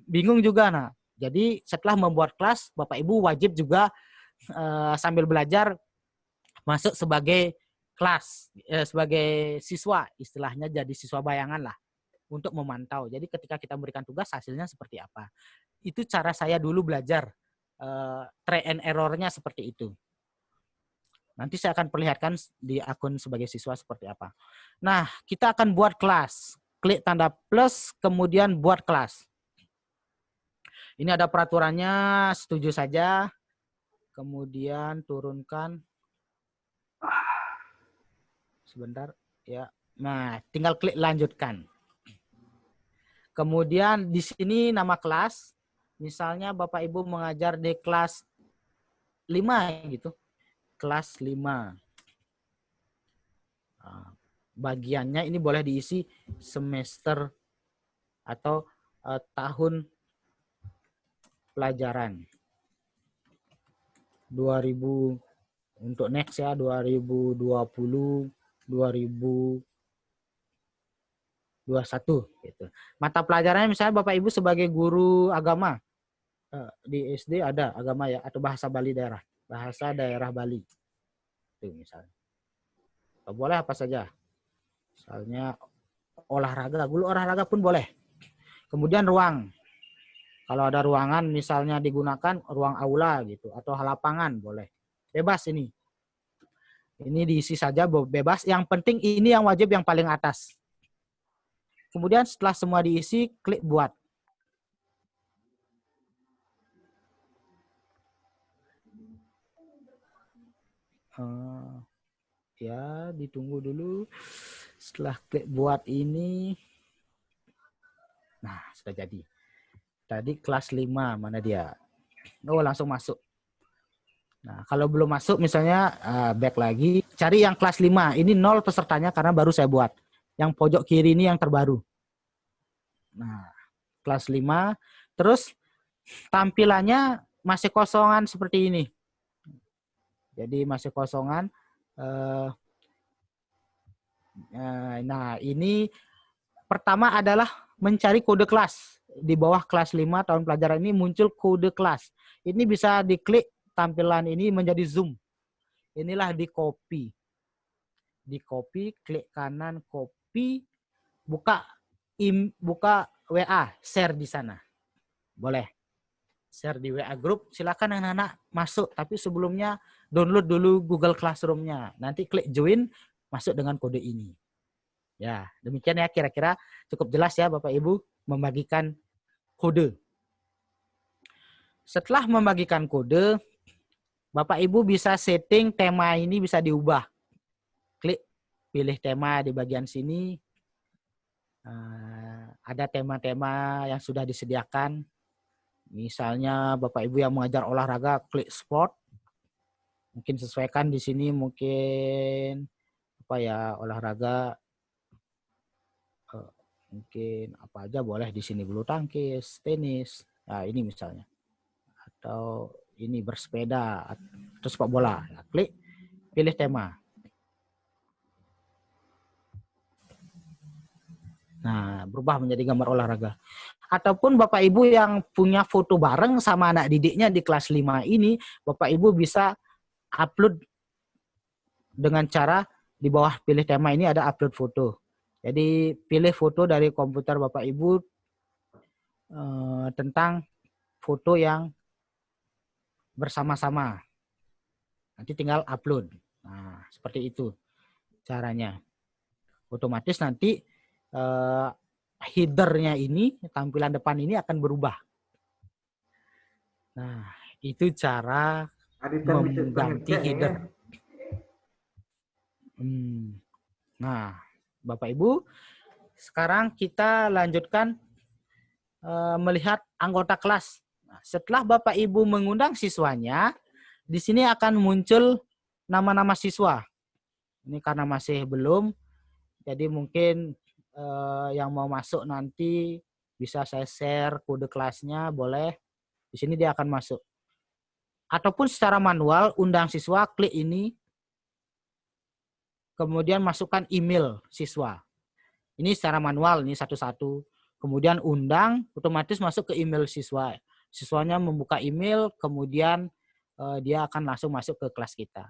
bingung juga. Nah, jadi setelah membuat kelas, Bapak Ibu wajib juga sambil belajar masuk sebagai kelas, sebagai siswa, istilahnya jadi siswa bayangan lah, untuk memantau. Jadi ketika kita memberikan tugas, hasilnya seperti apa. Itu cara saya dulu belajar. Try and error-nya seperti itu. Nanti saya akan perlihatkan di akun sebagai siswa seperti apa. Nah, kita akan buat kelas. Klik tanda plus, kemudian buat kelas. Ini ada peraturannya, setuju saja. Kemudian turunkan. Sebentar, ya. Nah, tinggal klik lanjutkan. Kemudian di sini nama kelas, misalnya Bapak Ibu mengajar di kelas 5 gitu. Kelas 5. Bagiannya ini boleh diisi semester atau tahun pelajaran. 2000 untuk next ya, 2020, 2021 gitu. Mata pelajarannya misalnya Bapak Ibu sebagai guru agama, di SD ada agama ya, atau bahasa Bali daerah, bahasa daerah Bali. Itu misalnya. Boleh apa saja. Misalnya olahraga, guru olahraga pun boleh. Kemudian ruang. Kalau ada ruangan misalnya digunakan ruang aula gitu, atau lapangan boleh. Bebas ini. Ini diisi saja bebas. Yang penting ini yang wajib yang paling atas. Kemudian setelah semua diisi, klik buat. Ya, ditunggu dulu. Setelah klik buat ini. Nah, sudah jadi. Tadi kelas 5, mana dia? Oh, langsung masuk. Nah, kalau belum masuk misalnya back lagi, cari yang kelas 5. Ini 0 pesertanya karena baru saya buat. Yang pojok kiri ini yang terbaru. Nah, kelas 5. Terus tampilannya masih kosongan seperti ini. Jadi masih kosongan. Nah, ini pertama adalah mencari kode kelas. Di bawah kelas 5 tahun pelajaran ini muncul kode kelas. Ini bisa diklik. Tampilan ini menjadi zoom. Inilah di copy. Di copy, klik kanan copy, buka WA, share di sana. Boleh. Share di WA group, silakan anak-anak masuk, tapi sebelumnya download dulu Google Classroom-nya. Nanti klik join, masuk dengan kode ini. Ya, demikian ya, kira-kira cukup jelas ya Bapak Ibu membagikan kode. Setelah membagikan kode, Bapak Ibu bisa setting tema ini bisa diubah. Klik pilih tema di bagian sini. Ada tema-tema yang sudah disediakan. Misalnya Bapak Ibu yang mengajar olahraga, klik sport. Mungkin sesuaikan di sini, mungkin apa ya, olahraga, mungkin apa aja boleh di sini, bulu tangkis, tenis. Nah, ini misalnya. Atau ini bersepeda atau sepak bola. Nah, klik pilih tema. Nah, berubah menjadi gambar olahraga. Ataupun Bapak Ibu yang punya foto bareng sama anak didiknya di kelas 5 ini, Bapak Ibu bisa upload dengan cara di bawah pilih tema ini ada upload foto. Jadi pilih foto dari komputer Bapak Ibu tentang foto yang bersama-sama. Nanti tinggal upload. Nah, seperti itu caranya. Otomatis nanti header-nya ini, tampilan depan ini akan berubah. Nah, itu cara mengganti header. Nah, Bapak Ibu, sekarang kita lanjutkan melihat anggota kelas. Nah, setelah Bapak Ibu mengundang siswanya, di sini akan muncul nama-nama siswa. Ini karena masih belum, jadi mungkin yang mau masuk nanti bisa saya share kode kelasnya, boleh. Di sini dia akan masuk. Ataupun secara manual, undang siswa, klik ini, kemudian masukkan email siswa. Ini secara manual, ini satu-satu. Kemudian undang, otomatis masuk ke email siswa. Siswanya membuka email, kemudian dia akan langsung masuk ke kelas kita.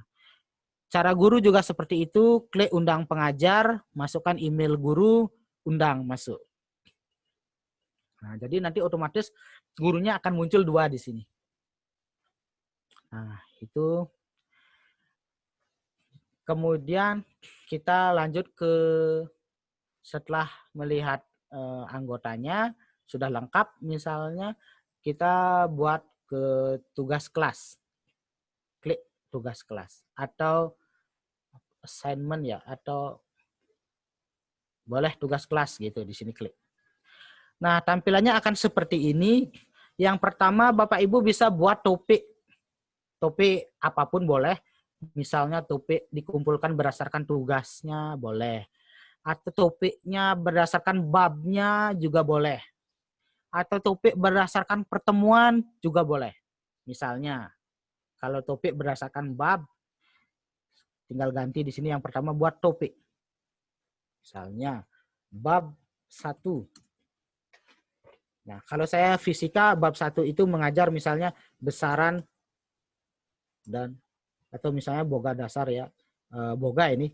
Cara guru juga seperti itu, klik undang pengajar, masukkan email guru, undang masuk. Nah, jadi nanti otomatis gurunya akan muncul 2 di sini. Nah, itu. Kemudian kita lanjut ke setelah melihat anggotanya sudah lengkap, misalnya kita buat ke tugas kelas. Klik tugas kelas atau assignment ya, atau boleh tugas kelas gitu, di sini klik. Nah, tampilannya akan seperti ini. Yang pertama Bapak Ibu bisa buat topik. Topik apapun boleh. Misalnya topik dikumpulkan berdasarkan tugasnya boleh. Atau topiknya berdasarkan babnya juga boleh. Atau topik berdasarkan pertemuan juga boleh. Misalnya kalau topik berdasarkan bab, tinggal ganti di sini yang pertama buat topik. Misalnya bab 1. Nah, kalau saya fisika bab 1 itu mengajar misalnya besaran dan atau misalnya boga dasar ya. Boga ini.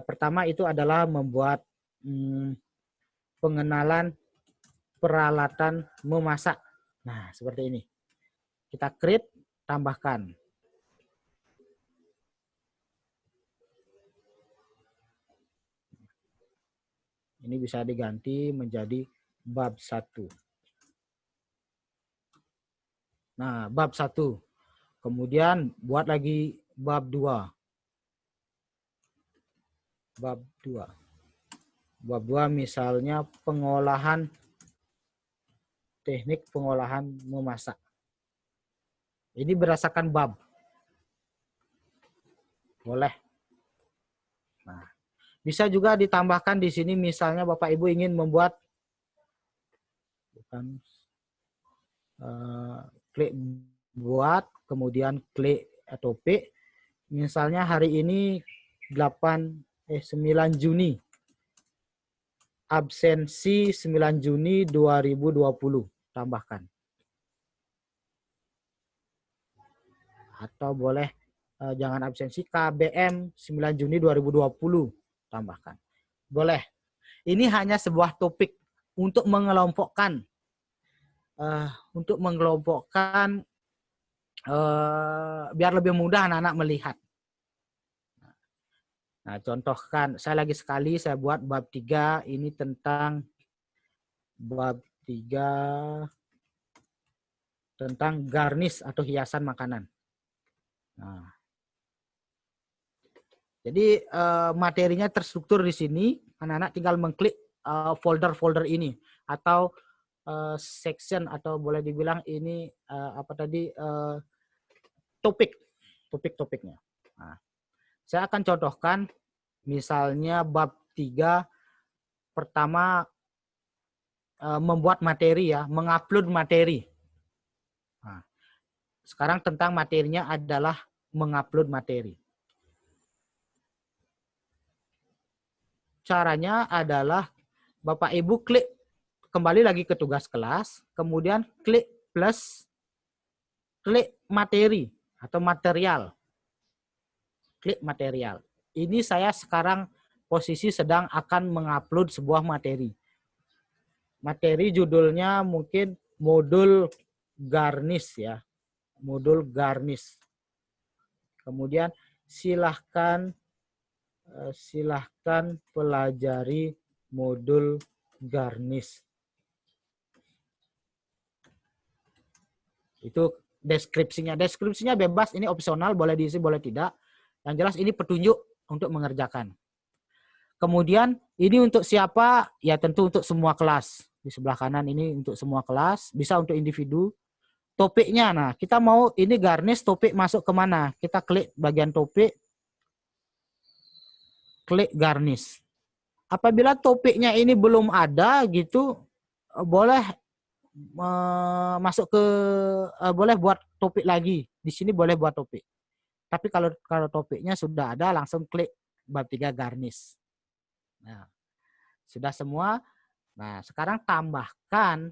Pertama itu adalah membuat pengenalan peralatan memasak. Nah, seperti ini. Kita create, tambahkan. Ini bisa diganti menjadi bab 1. Nah, bab 1. Kemudian buat lagi bab 2. Bab 2. Bab 2 misalnya pengolahan, teknik pengolahan memasak. Ini berdasarkan bab. Boleh. Nah, bisa juga ditambahkan di sini misalnya Bapak Ibu ingin membuat klik buat, kemudian klik topik. Misalnya hari ini 9 Juni. Absensi 9 Juni 2020. Tambahkan. Atau boleh jangan absensi, KBM 9 Juni 2020. Tambahkan. Boleh. Ini hanya sebuah topik untuk mengelompokkan. Biar lebih mudah anak-anak melihat. Nah, contohkan, saya lagi sekali saya buat bab 3, ini tentang bab 3 tentang garnish atau hiasan makanan. Nah, jadi materinya terstruktur di sini, anak-anak tinggal mengklik folder-folder ini atau section atau boleh dibilang ini topik-topiknya. Nah, saya akan contohkan misalnya bab 3 pertama membuat materi ya, mengupload materi. Nah, sekarang tentang materinya adalah mengupload materi. Caranya adalah Bapak Ibu klik kembali lagi ke tugas kelas, kemudian klik plus, klik materi atau material. Klik material. Ini saya sekarang posisi sedang akan mengupload sebuah materi. Materi judulnya mungkin modul garnish ya. Modul garnish. Kemudian silahkan pelajari modul garnish. Itu deskripsinya. Deskripsinya bebas, ini opsional, boleh diisi, boleh tidak. Yang jelas ini petunjuk untuk mengerjakan. Kemudian ini untuk siapa? Ya tentu untuk semua kelas. Di sebelah kanan ini untuk semua kelas, bisa untuk individu. Topiknya, nah kita mau ini garnish, topik masuk kemana? Kita klik bagian topik, klik garnish. Apabila topiknya ini belum ada gitu, boleh masuk ke boleh buat topik lagi. Di sini boleh buat topik. Tapi kalau topiknya sudah ada, langsung klik bab 3 garnish. Nah, sudah semua. Nah, sekarang tambahkan.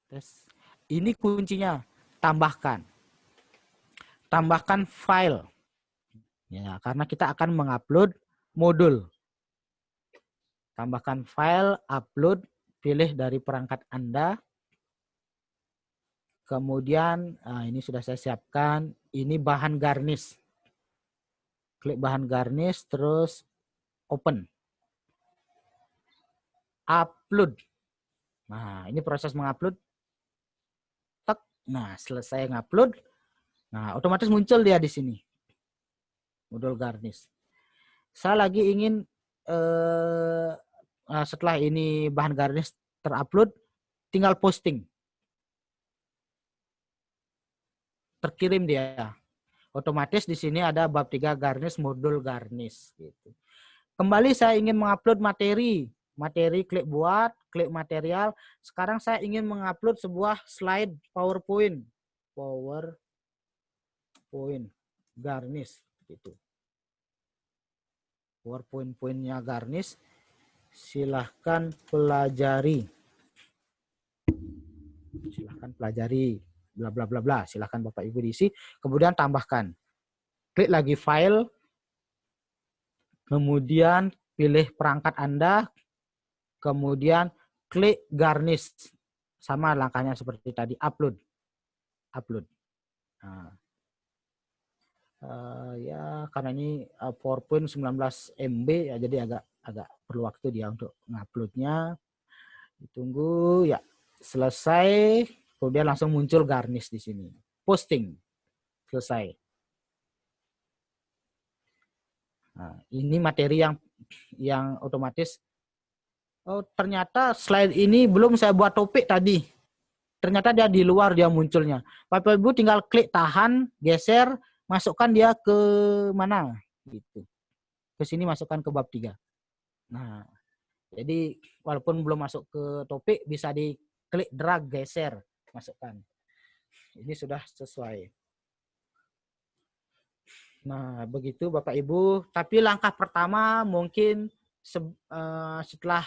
Terus ini kuncinya, tambahkan. Tambahkan file. Ya, karena kita akan mengupload modul. Tambahkan file, upload, pilih dari perangkat Anda. Kemudian ini sudah saya siapkan, ini bahan garnish. Klik bahan garnish, terus open. Upload. Nah, ini proses mengupload. Tek. Nah, selesai ngupload. Nah, otomatis muncul dia di sini. Modul garnish. Saya lagi ingin setelah ini bahan garnish terupload, tinggal posting. Terkirim dia. Otomatis di sini ada bab 3 garnish, modul garnish. Gitu. Kembali saya ingin mengupload materi. Materi klik buat, klik material. Sekarang saya ingin mengupload sebuah slide PowerPoint. PowerPoint garnish. Gitu. PowerPoint-pointnya garnish. Silahkan pelajari. Silahkan pelajari. Bla bla bla bla. Silahkan Bapak Ibu diisi. Kemudian tambahkan. Klik lagi file. Kemudian pilih perangkat Anda. Kemudian klik garnish. Sama langkahnya seperti tadi. Upload. Upload. Nah. Ya karena ini PowerPoint 19 MB ya, jadi agak perlu waktu dia untuk nguploadnya. Ditunggu ya. Selesai. Kemudian langsung muncul garnish di sini. Posting. Selesai. Nah, ini materi yang otomatis. Oh, ternyata slide ini belum saya buat topik tadi. Ternyata dia di luar dia munculnya. Bapak Ibu tinggal klik tahan, geser, masukkan dia ke mana? Gitu. Ke sini masukkan ke bab 3. Nah, jadi walaupun belum masuk ke topik, bisa diklik drag, geser, masukkan. Ini sudah sesuai. Nah, begitu Bapak Ibu. Tapi langkah pertama mungkin setelah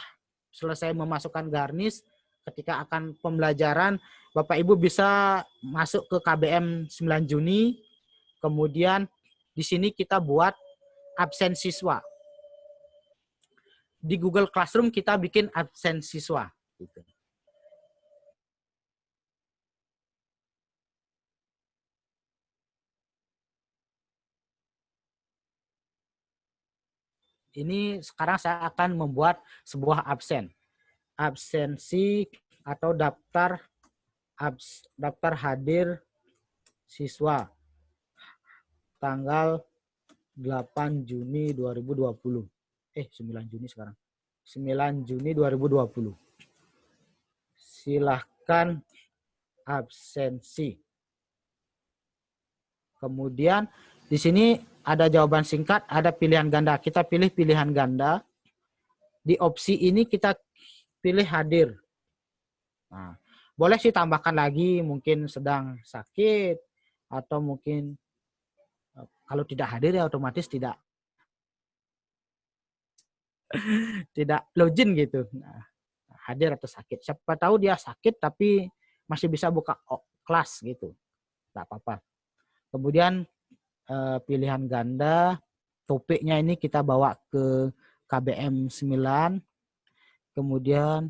selesai memasukkan garnish, ketika akan pembelajaran, Bapak Ibu bisa masuk ke KBM 9 Juni. Kemudian di sini kita buat absen siswa. Di Google Classroom kita bikin absen siswa. Gitu. Ini sekarang saya akan membuat sebuah absen. Absensi atau daftar hadir siswa tanggal 8 Juni 2020. 9 Juni sekarang. 9 Juni 2020. silahkan absensi. Kemudian di sini ada jawaban singkat, ada pilihan ganda. Kita pilih pilihan ganda. Di opsi ini kita pilih hadir. Nah, boleh sih tambahkan lagi mungkin sedang sakit atau mungkin kalau tidak hadir ya otomatis tidak login gitu. Nah, hadir atau sakit. Siapa tahu dia sakit tapi masih bisa buka kelas gitu. Tidak apa-apa. Kemudian pilihan ganda, topiknya ini kita bawa ke KBM 9. Kemudian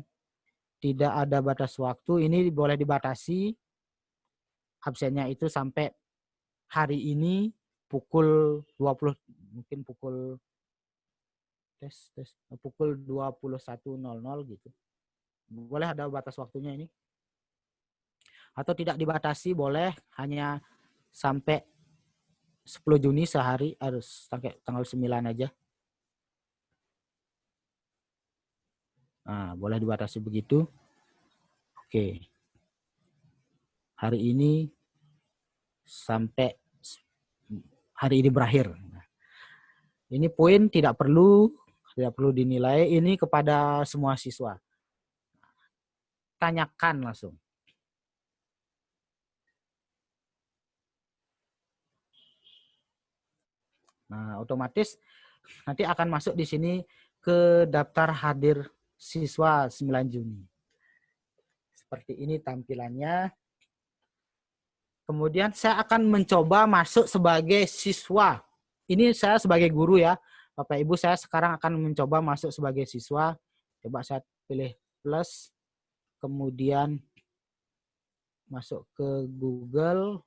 tidak ada batas waktu, ini boleh dibatasi. Absennya itu sampai hari ini pukul 20, mungkin pukul pukul 21.00 gitu. Boleh ada batas waktunya ini. Atau tidak dibatasi, boleh hanya sampai 10 Juni sehari, harus sampai tanggal 9 aja. Nah, boleh dibatasi begitu. Oke. Hari ini sampai hari ini berakhir. Nah, ini poin tidak perlu dinilai, ini kepada semua siswa. Tanyakan langsung. Nah, otomatis nanti akan masuk di sini ke daftar hadir siswa 9 Juni. Seperti ini tampilannya. Kemudian saya akan mencoba masuk sebagai siswa. Ini saya sebagai guru ya. Bapak Ibu, saya sekarang akan mencoba masuk sebagai siswa. Coba saya pilih plus. Kemudian masuk ke Google.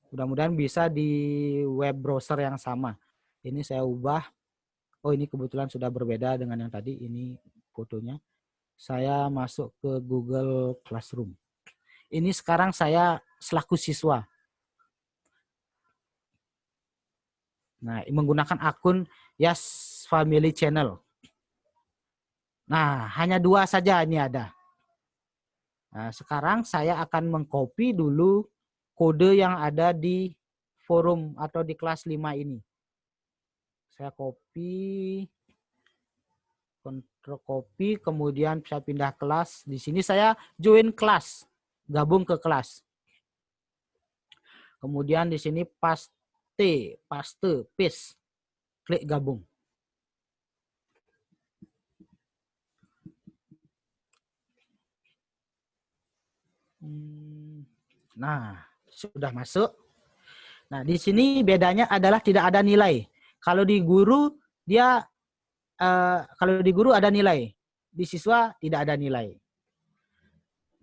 Mudah-mudahan bisa di web browser yang sama. Ini saya ubah. Oh, ini kebetulan sudah berbeda dengan yang tadi. Ini fotonya. Saya masuk ke Google Classroom. Ini sekarang saya selaku siswa. Nah, menggunakan akun Yas Family Channel. Nah, hanya 2 saja ini ada. Nah, sekarang saya akan mengcopy dulu kode yang ada di forum atau di kelas 5 ini. Saya copy, Ctrl copy, kemudian saya pindah kelas. Di sini saya join kelas, gabung ke kelas. Kemudian di sini paste, paste, klik gabung. Nah, sudah masuk. Nah, di sini bedanya adalah tidak ada nilai. Kalau di guru dia kalau di guru ada nilai, di siswa tidak ada nilai.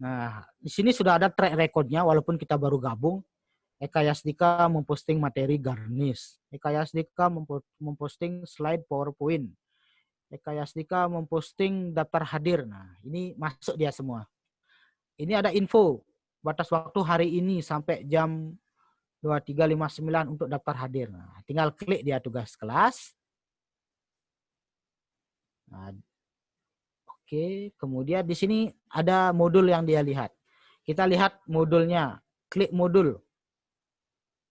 Nah, di sini sudah ada track recordnya walaupun kita baru gabung. Eka Yasdika memposting materi Garnish. Eka Yasdika memposting slide PowerPoint. Eka Yasdika memposting daftar hadir. Nah, ini masuk dia semua. Ini ada info batas waktu hari ini sampai jam 23.59 untuk daftar hadir. Nah, tinggal klik dia tugas kelas. Nah, oke, kemudian di sini ada modul yang dia lihat. Kita lihat modulnya. Klik modul.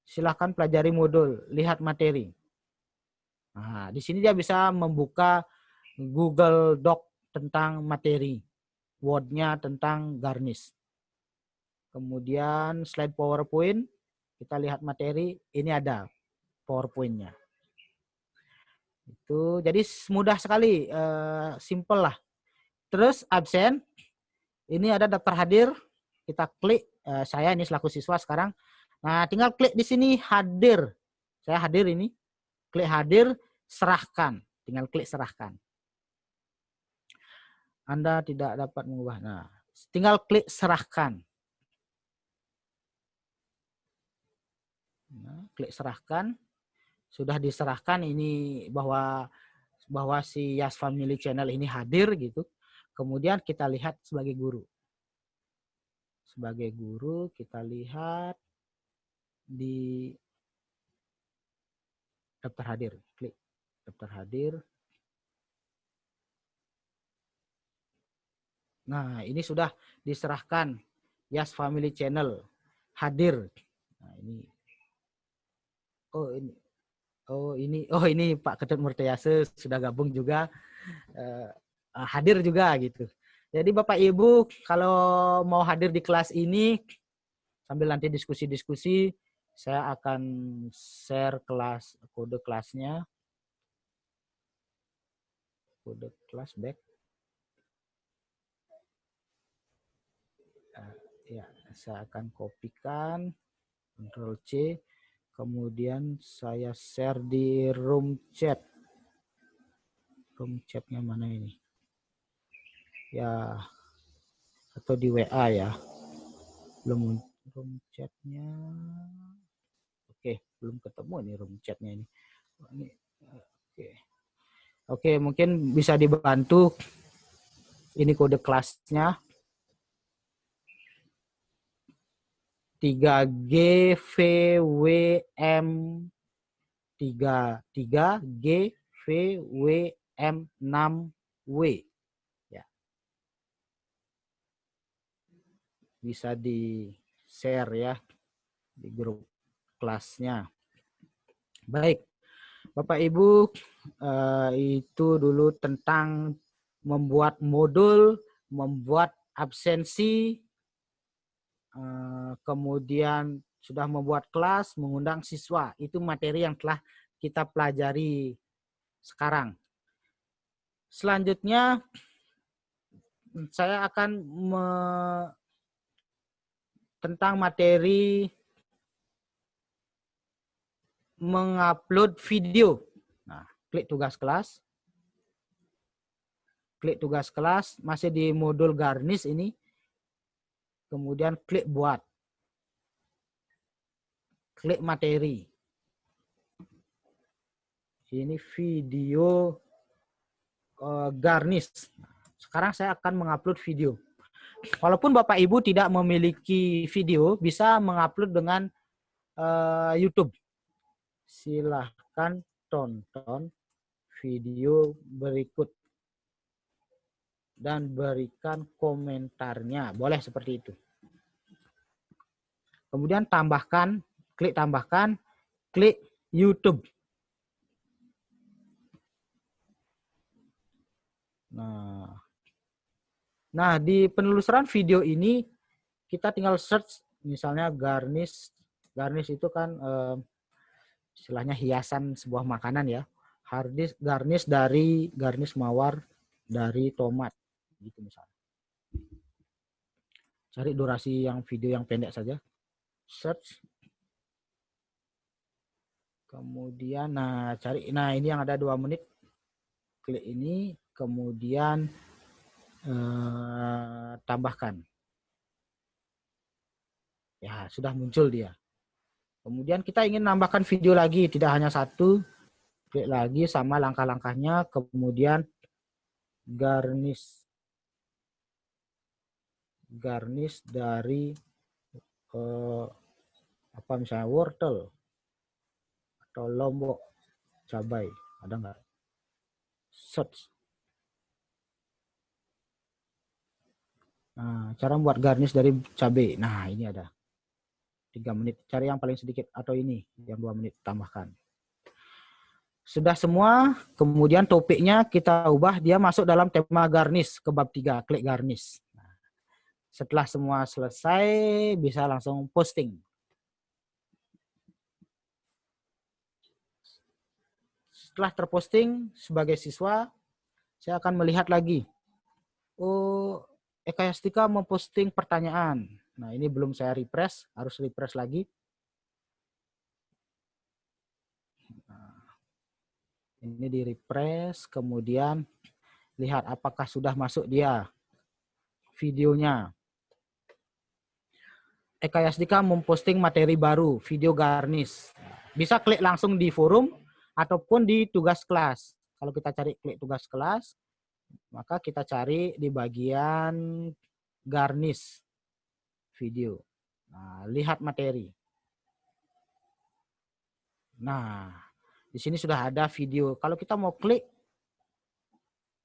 Silahkan pelajari modul, lihat materi. Nah, di sini dia bisa membuka Google Doc tentang materi, Word-nya tentang Garnish. Kemudian slide PowerPoint, kita lihat materi, ini ada PowerPoint-nya. Itu jadi mudah sekali, simple lah. Terus absen, ini ada daftar hadir, kita klik, saya ini selaku siswa sekarang. Nah, tinggal klik di sini hadir. Saya hadir ini. Klik hadir, serahkan. Tinggal klik serahkan. Anda tidak dapat mengubah. Nah, tinggal klik serahkan. Nah, klik serahkan. Sudah diserahkan ini bahwa si Yas Family Channel ini hadir gitu. Kemudian kita lihat sebagai guru. Sebagai guru kita lihat di daftar hadir, klik daftar hadir. Nah, ini sudah diserahkan Yas Family Channel hadir. Nah, ini. Oh, ini. Oh ini Pak Ketut Murtayase sudah gabung juga, hadir juga gitu. Jadi Bapak Ibu kalau mau hadir di kelas ini sambil nanti diskusi-diskusi, saya akan share kode kelasnya, kode kelas back. Ya, saya akan kopikan, Ctrl C. Kemudian saya share di room chat. Room chatnya mana ini? Ya, atau di WA ya. Belum room chatnya. Oke, belum ketemu nih room chatnya ini. Oke, mungkin bisa dibantu. Ini kode kelasnya. 3GVWM 3GVWM6W. Ya. Bisa di-share ya di grup kelasnya. Baik. Bapak Ibu, itu dulu tentang membuat modul, membuat absensi, kemudian sudah membuat kelas, mengundang siswa. Itu materi yang telah kita pelajari sekarang. Selanjutnya, saya akan tentang materi mengupload video. Nah, klik tugas kelas. Klik tugas kelas, masih di modul garnish ini. Kemudian klik buat. Klik materi. Ini video garnish. Sekarang saya akan mengupload video. Walaupun Bapak Ibu tidak memiliki video, bisa mengupload dengan YouTube. Silahkan tonton video berikut dan berikan komentarnya. Boleh seperti itu. Kemudian tambahkan, klik YouTube. Nah, di penelusuran video ini kita tinggal search misalnya garnish. Garnish itu kan istilahnya hiasan sebuah makanan ya. Garnish mawar dari tomat gitu misalnya. Cari durasi yang video yang pendek saja. Search. Kemudian ini yang ada 2 menit. Klik ini, kemudian tambahkan. Ya, sudah muncul dia. Kemudian kita ingin nambahkan video lagi, tidak hanya 1. Klik lagi sama langkah-langkahnya, kemudian garnish dari misalnya wortel atau lombok cabai, ada nggak? Search. Nah, cara membuat garnish dari cabai. Nah, ini ada 3 menit. Cari yang paling sedikit atau ini yang 2 menit tambahkan. Sudah semua, kemudian topiknya kita ubah, dia masuk dalam tema garnish ke bab 3, klik garnish. Nah, setelah semua selesai, bisa langsung posting. Setelah terposting sebagai siswa, saya akan melihat lagi. Oh, Eka Yastika memposting pertanyaan. Nah, ini belum saya refresh, harus refresh lagi. Ini di refresh, kemudian lihat apakah sudah masuk dia videonya. Eka Yastika memposting materi baru, video garnish. Bisa klik langsung di forum ataupun di tugas kelas. Kalau kita cari klik tugas kelas, maka kita cari di bagian garnish video. Nah, lihat materi. Nah, di sini sudah ada video. Kalau kita mau klik,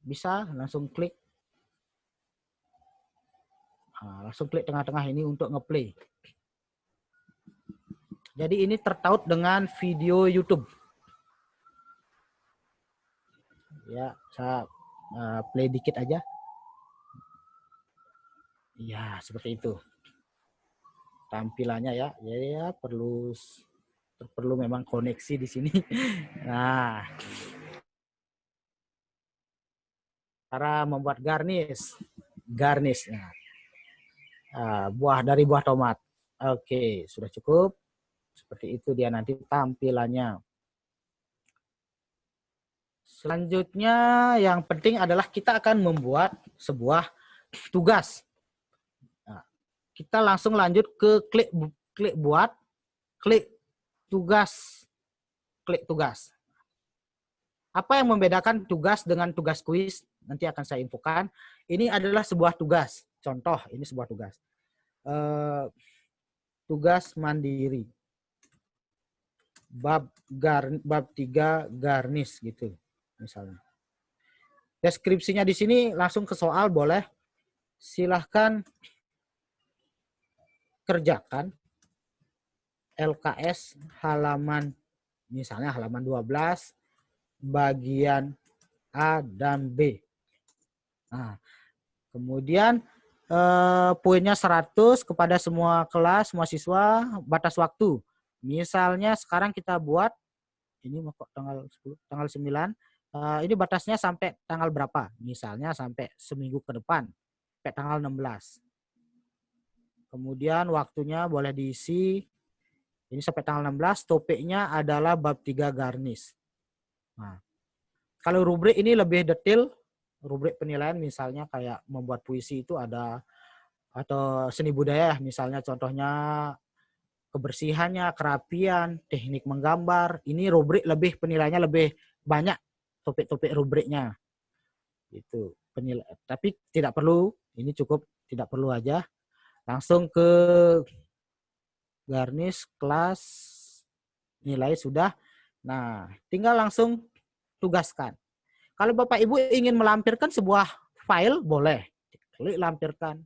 bisa langsung klik. Nah, langsung klik tengah-tengah ini untuk ngeplay. Jadi ini tertaut dengan video YouTube. Ya, saya play dikit aja. Ya, seperti itu. Tampilannya ya, ya perlu memang koneksi di sini. Nah, cara membuat garnish. Buah dari buah tomat. Oke, sudah cukup. Seperti itu dia nanti tampilannya. Selanjutnya yang penting adalah kita akan membuat sebuah tugas. Nah, kita langsung lanjut ke klik buat, klik tugas. Apa yang membedakan tugas dengan tugas kuis? Nanti akan saya infokan. Ini adalah sebuah tugas. Contoh, ini sebuah tugas. Tugas mandiri. Bab 3 garnish gitu misalnya. Deskripsinya di sini langsung ke soal boleh. Silahkan kerjakan LKS halaman misalnya halaman 12 bagian A dan B. Nah, kemudian poinnya 100 kepada semua kelas, semua siswa, batas waktu. Misalnya sekarang kita buat ini kok tanggal 10, tanggal 9. Ini batasnya sampai tanggal berapa? Misalnya sampai seminggu ke depan, sampai tanggal 16. Kemudian waktunya boleh diisi. Ini sampai tanggal 16, topiknya adalah bab 3 garnish. Nah, kalau rubrik ini lebih detail, rubrik penilaian misalnya kayak membuat puisi itu ada, atau seni budaya misalnya contohnya kebersihannya, kerapian, teknik menggambar. Ini rubrik lebih penilaiannya lebih banyak topik-topik rubriknya. Itu tapi tidak perlu, ini cukup tidak perlu aja. Langsung ke garnish kelas, nilai sudah. Nah, tinggal langsung tugaskan. Kalau Bapak Ibu ingin melampirkan sebuah file, boleh. Klik lampirkan.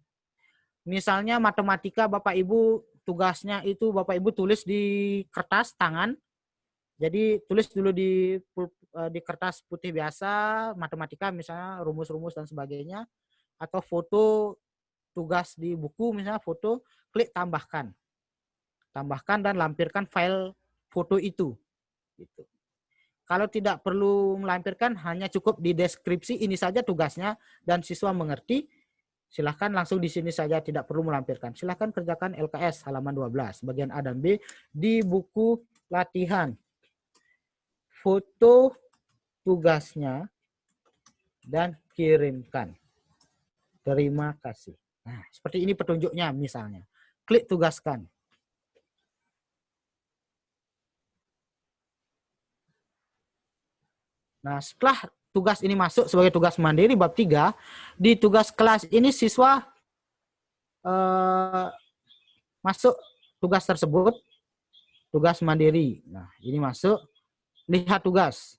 Misalnya matematika Bapak Ibu tugasnya itu Bapak Ibu tulis di kertas tangan. Jadi tulis dulu di kertas putih biasa, matematika misalnya rumus-rumus dan sebagainya. Atau foto tugas di buku misalnya foto, klik tambahkan. Tambahkan dan lampirkan file foto itu. Gitu. Kalau tidak perlu melampirkan, hanya cukup di deskripsi ini saja tugasnya dan siswa mengerti. Silahkan langsung di sini saja, tidak perlu melampirkan. Silahkan kerjakan LKS halaman 12, bagian A dan B di buku latihan. Foto tugasnya dan kirimkan. Terima kasih. Nah, seperti ini petunjuknya misalnya. Klik tugaskan. Nah, setelah tugas ini masuk sebagai tugas mandiri bab 3, di tugas kelas ini siswa masuk tugas tersebut, tugas mandiri. Nah, ini masuk, lihat tugas.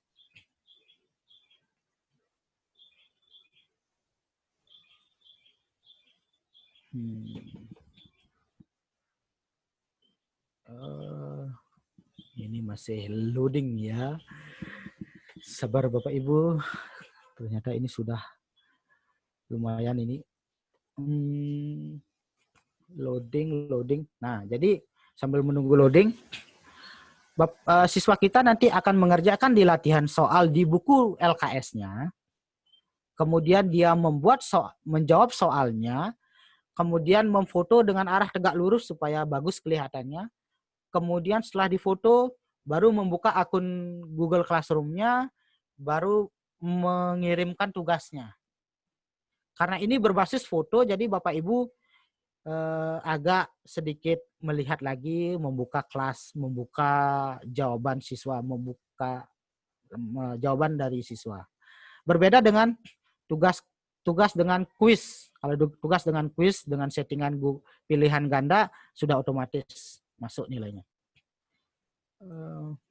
Ini masih loading ya. Sabar Bapak Ibu. Ternyata ini sudah lumayan ini. Loading. Nah, jadi sambil menunggu loading, siswa kita nanti akan mengerjakan di latihan soal di buku LKS-nya. Kemudian dia menjawab soalnya, kemudian memfoto dengan arah tegak lurus supaya bagus kelihatannya. Kemudian setelah difoto, baru membuka akun Google Classroom-nya, baru mengirimkan tugasnya. Karena ini berbasis foto, jadi Bapak Ibu agak sedikit melihat lagi, membuka kelas, membuka jawaban siswa, membuka jawaban dari siswa. Berbeda dengan tugas dengan kuis. Kalau tugas dengan kuis dengan settingan pilihan ganda sudah otomatis masuk nilainya.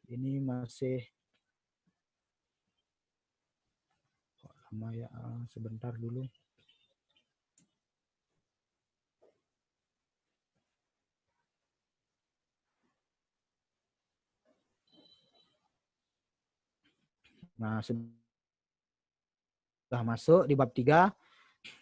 Ini masih lama ya, sebentar dulu. Nah, sudah masuk di bab 3.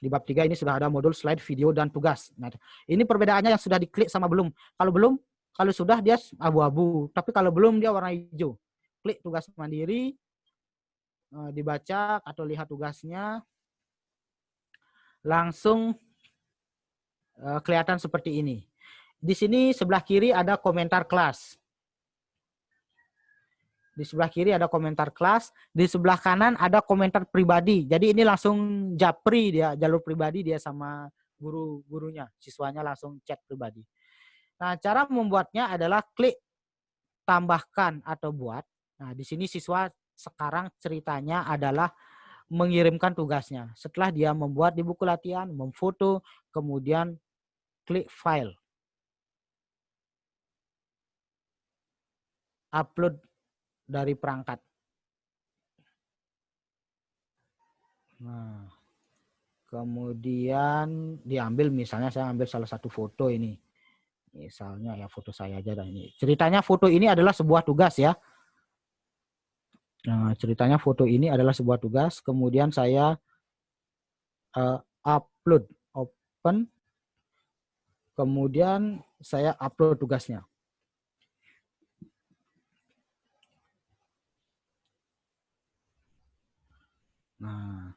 Di bab 3 ini sudah ada modul slide, video, dan tugas. Nah, ini perbedaannya yang sudah diklik sama belum. Kalau belum, kalau sudah dia abu-abu. Tapi kalau belum dia warna hijau. Klik tugas mandiri, dibaca atau lihat tugasnya. Langsung kelihatan seperti ini. Di sini sebelah kiri ada komentar kelas. Di sebelah kiri ada komentar kelas, di sebelah kanan ada komentar pribadi. Jadi ini langsung japri dia, jalur pribadi dia sama gurunya, siswanya langsung chat pribadi. Nah, cara membuatnya adalah klik tambahkan atau buat. Nah, di sini siswa sekarang ceritanya adalah mengirimkan tugasnya. Setelah dia membuat di buku latihan, memfoto, kemudian klik file. Upload dari perangkat. Nah, kemudian diambil, misalnya saya ambil salah satu foto ini. Misalnya ya foto saya aja dah ini. Ceritanya foto ini adalah sebuah tugas ya. Nah, ceritanya foto ini adalah sebuah tugas. Kemudian saya upload, open. Kemudian saya upload tugasnya. Nah,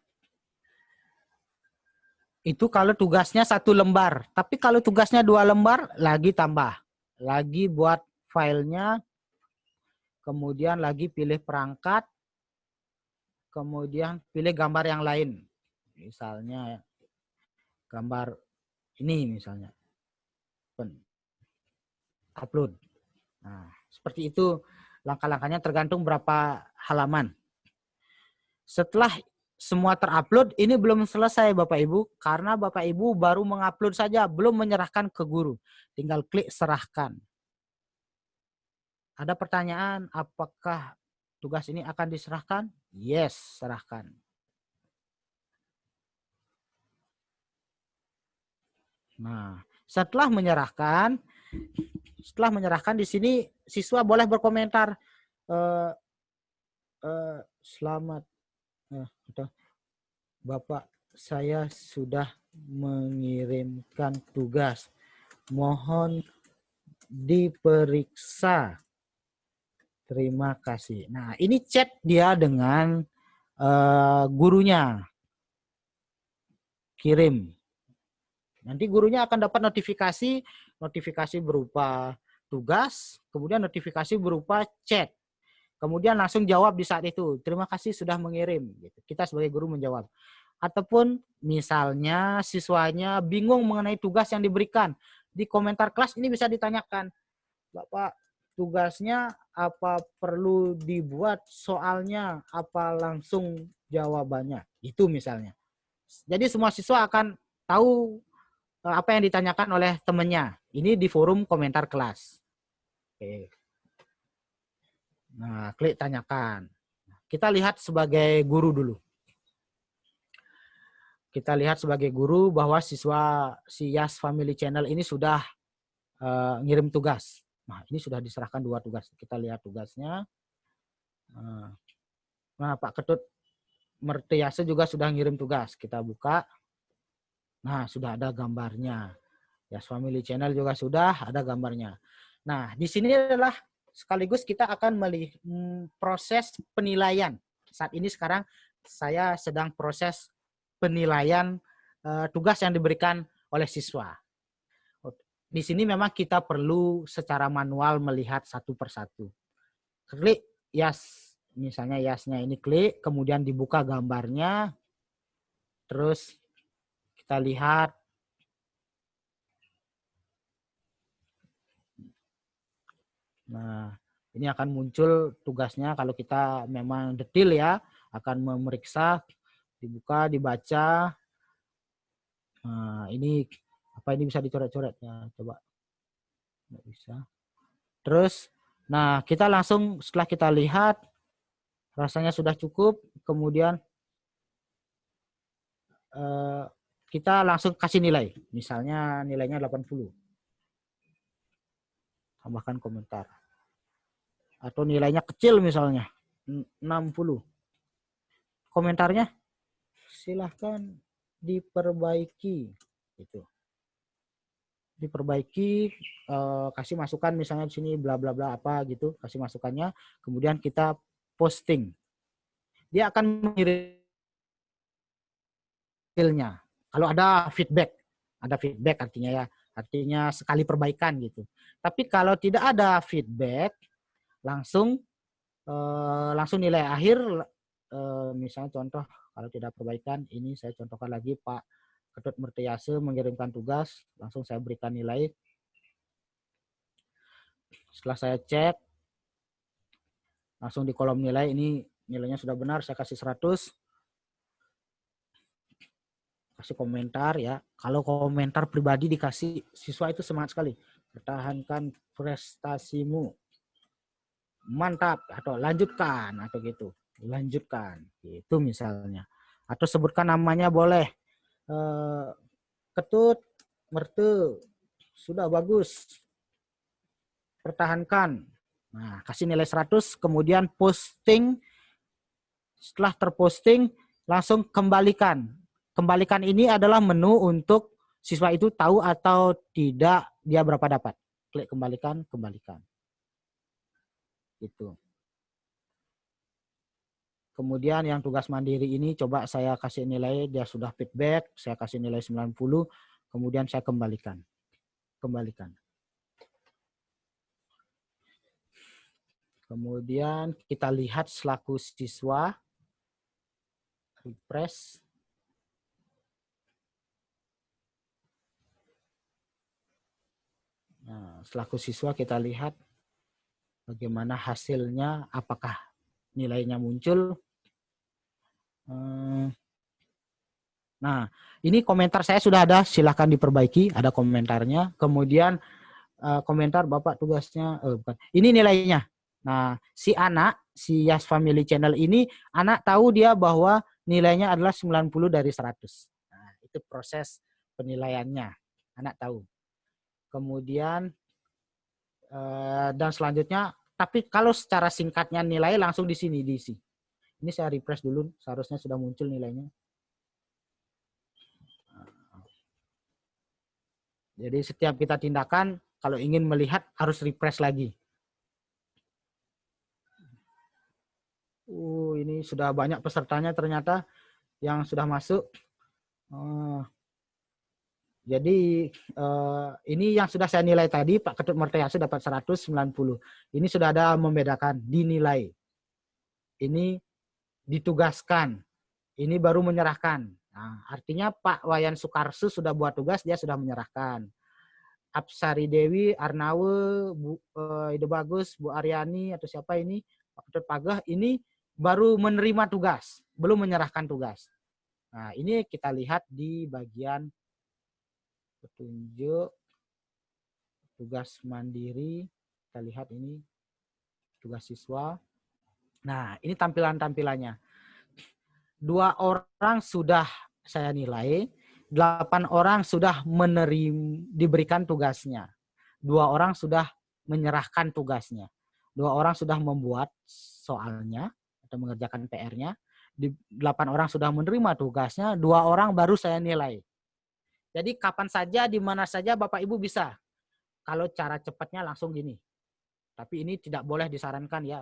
itu kalau tugasnya 1 lembar. Tapi kalau tugasnya 2 lembar, lagi tambah. Lagi buat filenya, kemudian lagi pilih perangkat, kemudian pilih gambar yang lain. Misalnya gambar ini misalnya. Upload. Nah, seperti itu langkah-langkahnya, tergantung berapa halaman. Setelah semua terupload, ini belum selesai Bapak Ibu, karena Bapak Ibu baru mengupload saja, belum menyerahkan ke guru. Tinggal klik serahkan. Ada pertanyaan, apakah tugas ini akan diserahkan? Yes, serahkan. Nah, setelah menyerahkan di sini siswa boleh berkomentar, selamat, Bapak, saya sudah mengirimkan tugas. Mohon diperiksa. Terima kasih. Nah, ini chat dia dengan gurunya. Kirim. Nanti gurunya akan dapat notifikasi berupa tugas, kemudian notifikasi berupa chat. Kemudian langsung jawab di saat itu. Terima kasih sudah mengirim. Kita sebagai guru menjawab. Ataupun misalnya siswanya bingung mengenai tugas yang diberikan. Di komentar kelas ini bisa ditanyakan, Bapak, tugasnya apa perlu dibuat soalnya, apa langsung jawabannya. Itu misalnya. Jadi semua siswa akan tahu apa yang ditanyakan oleh temannya. Ini di forum komentar kelas. Oke. Nah, klik tanyakan. Kita lihat sebagai guru dulu. Kita lihat sebagai guru bahwa siswa si Yas Family Channel ini sudah ngirim tugas. Nah, ini sudah diserahkan 2 tugas. Kita lihat tugasnya. Nah, Pak Ketut Mertiase juga sudah ngirim tugas. Kita buka. Nah, sudah ada gambarnya. Yas Family Channel juga sudah ada gambarnya. Nah, di sini adalah sekaligus kita akan melihat proses penilaian. Saat ini sekarang saya sedang proses penilaian tugas yang diberikan oleh siswa. Di sini memang kita perlu secara manual melihat satu persatu. Klik Yas, misalnya Yasnya ini klik, kemudian dibuka gambarnya, terus kita lihat. Nah, ini akan muncul tugasnya kalau kita memang detail ya, akan memeriksa, dibuka, dibaca. Nah, ini apa ini bisa dicoret-coret ya, coba. Nggak bisa. Terus, nah kita langsung setelah kita lihat, rasanya sudah cukup, kemudian kita langsung kasih nilai. Misalnya nilainya 80. Tambahkan komentar. Atau nilainya kecil misalnya 60. komentarnya silahkan diperbaiki gitu. Diperbaiki, kasih masukan misalnya di sini bla bla bla apa gitu, kasih masukannya, kemudian kita posting. Dia akan mengirim hasilnya. Kalau ada feedback artinya ya, artinya sekali perbaikan gitu. Tapi kalau tidak ada feedback, langsung nilai akhir, misalnya contoh kalau tidak perbaikan, ini saya contohkan lagi Pak Ketut Mertayase mengirimkan tugas, langsung saya berikan nilai. Setelah saya cek, langsung di kolom nilai, ini nilainya sudah benar, saya kasih 100. Kasih komentar ya. Kalau komentar pribadi dikasih, siswa itu semangat sekali. Pertahankan prestasimu. Mantap, atau lanjutkan, atau gitu. Lanjutkan, itu misalnya. Atau sebutkan namanya boleh. Ketut, Mertu, sudah bagus. Pertahankan. Nah, kasih nilai 100, kemudian posting. Setelah terposting, langsung kembalikan. Kembalikan ini adalah menu untuk siswa itu tahu atau tidak dia berapa dapat. Klik kembalikan, kembalikan. Gitu. Kemudian yang tugas mandiri ini coba saya kasih nilai, dia sudah feedback, saya kasih nilai 90, kemudian saya kembalikan. Kembalikan. Kemudian kita lihat selaku siswa, refresh. Nah, selaku siswa kita lihat bagaimana hasilnya, apakah nilainya muncul. Nah, ini komentar saya sudah ada, silahkan diperbaiki, ada komentarnya. Kemudian komentar Bapak tugasnya, bukan. Ini nilainya. Nah, si anak, si Yas Family Channel ini, anak tahu dia bahwa nilainya adalah 90 dari 100. Nah, itu proses penilaiannya, anak tahu. Kemudian dan selanjutnya, tapi kalau secara singkatnya nilai langsung di sini diisi. Ini saya refresh dulu, seharusnya sudah muncul nilainya. Jadi setiap kita tindakan, kalau ingin melihat harus refresh lagi. Ini sudah banyak pesertanya ternyata yang sudah masuk. Jadi ini yang sudah saya nilai tadi, Pak Ketut Mertayase dapat 190. Ini sudah ada membedakan, dinilai. Ini ditugaskan. Ini baru menyerahkan. Nah, artinya Pak Wayan Sukarsu sudah buat tugas, dia sudah menyerahkan. Apsari Dewi, Arnawe, Ide Bagus, Bu Aryani, atau siapa ini, Pak Ketut Pagah, ini baru menerima tugas, belum menyerahkan tugas. Nah, ini kita lihat di bagian petunjuk tugas mandiri, kita lihat ini tugas siswa. Nah, ini tampilannya. 2 orang sudah saya nilai, 8 orang sudah diberikan tugasnya, 2 orang sudah menyerahkan tugasnya, 2 orang sudah membuat soalnya atau mengerjakan PR-nya, 8 orang sudah menerima tugasnya, 2 orang baru saya nilai. Jadi kapan saja, di mana saja Bapak Ibu bisa. Kalau cara cepatnya langsung gini. Tapi ini tidak boleh disarankan ya.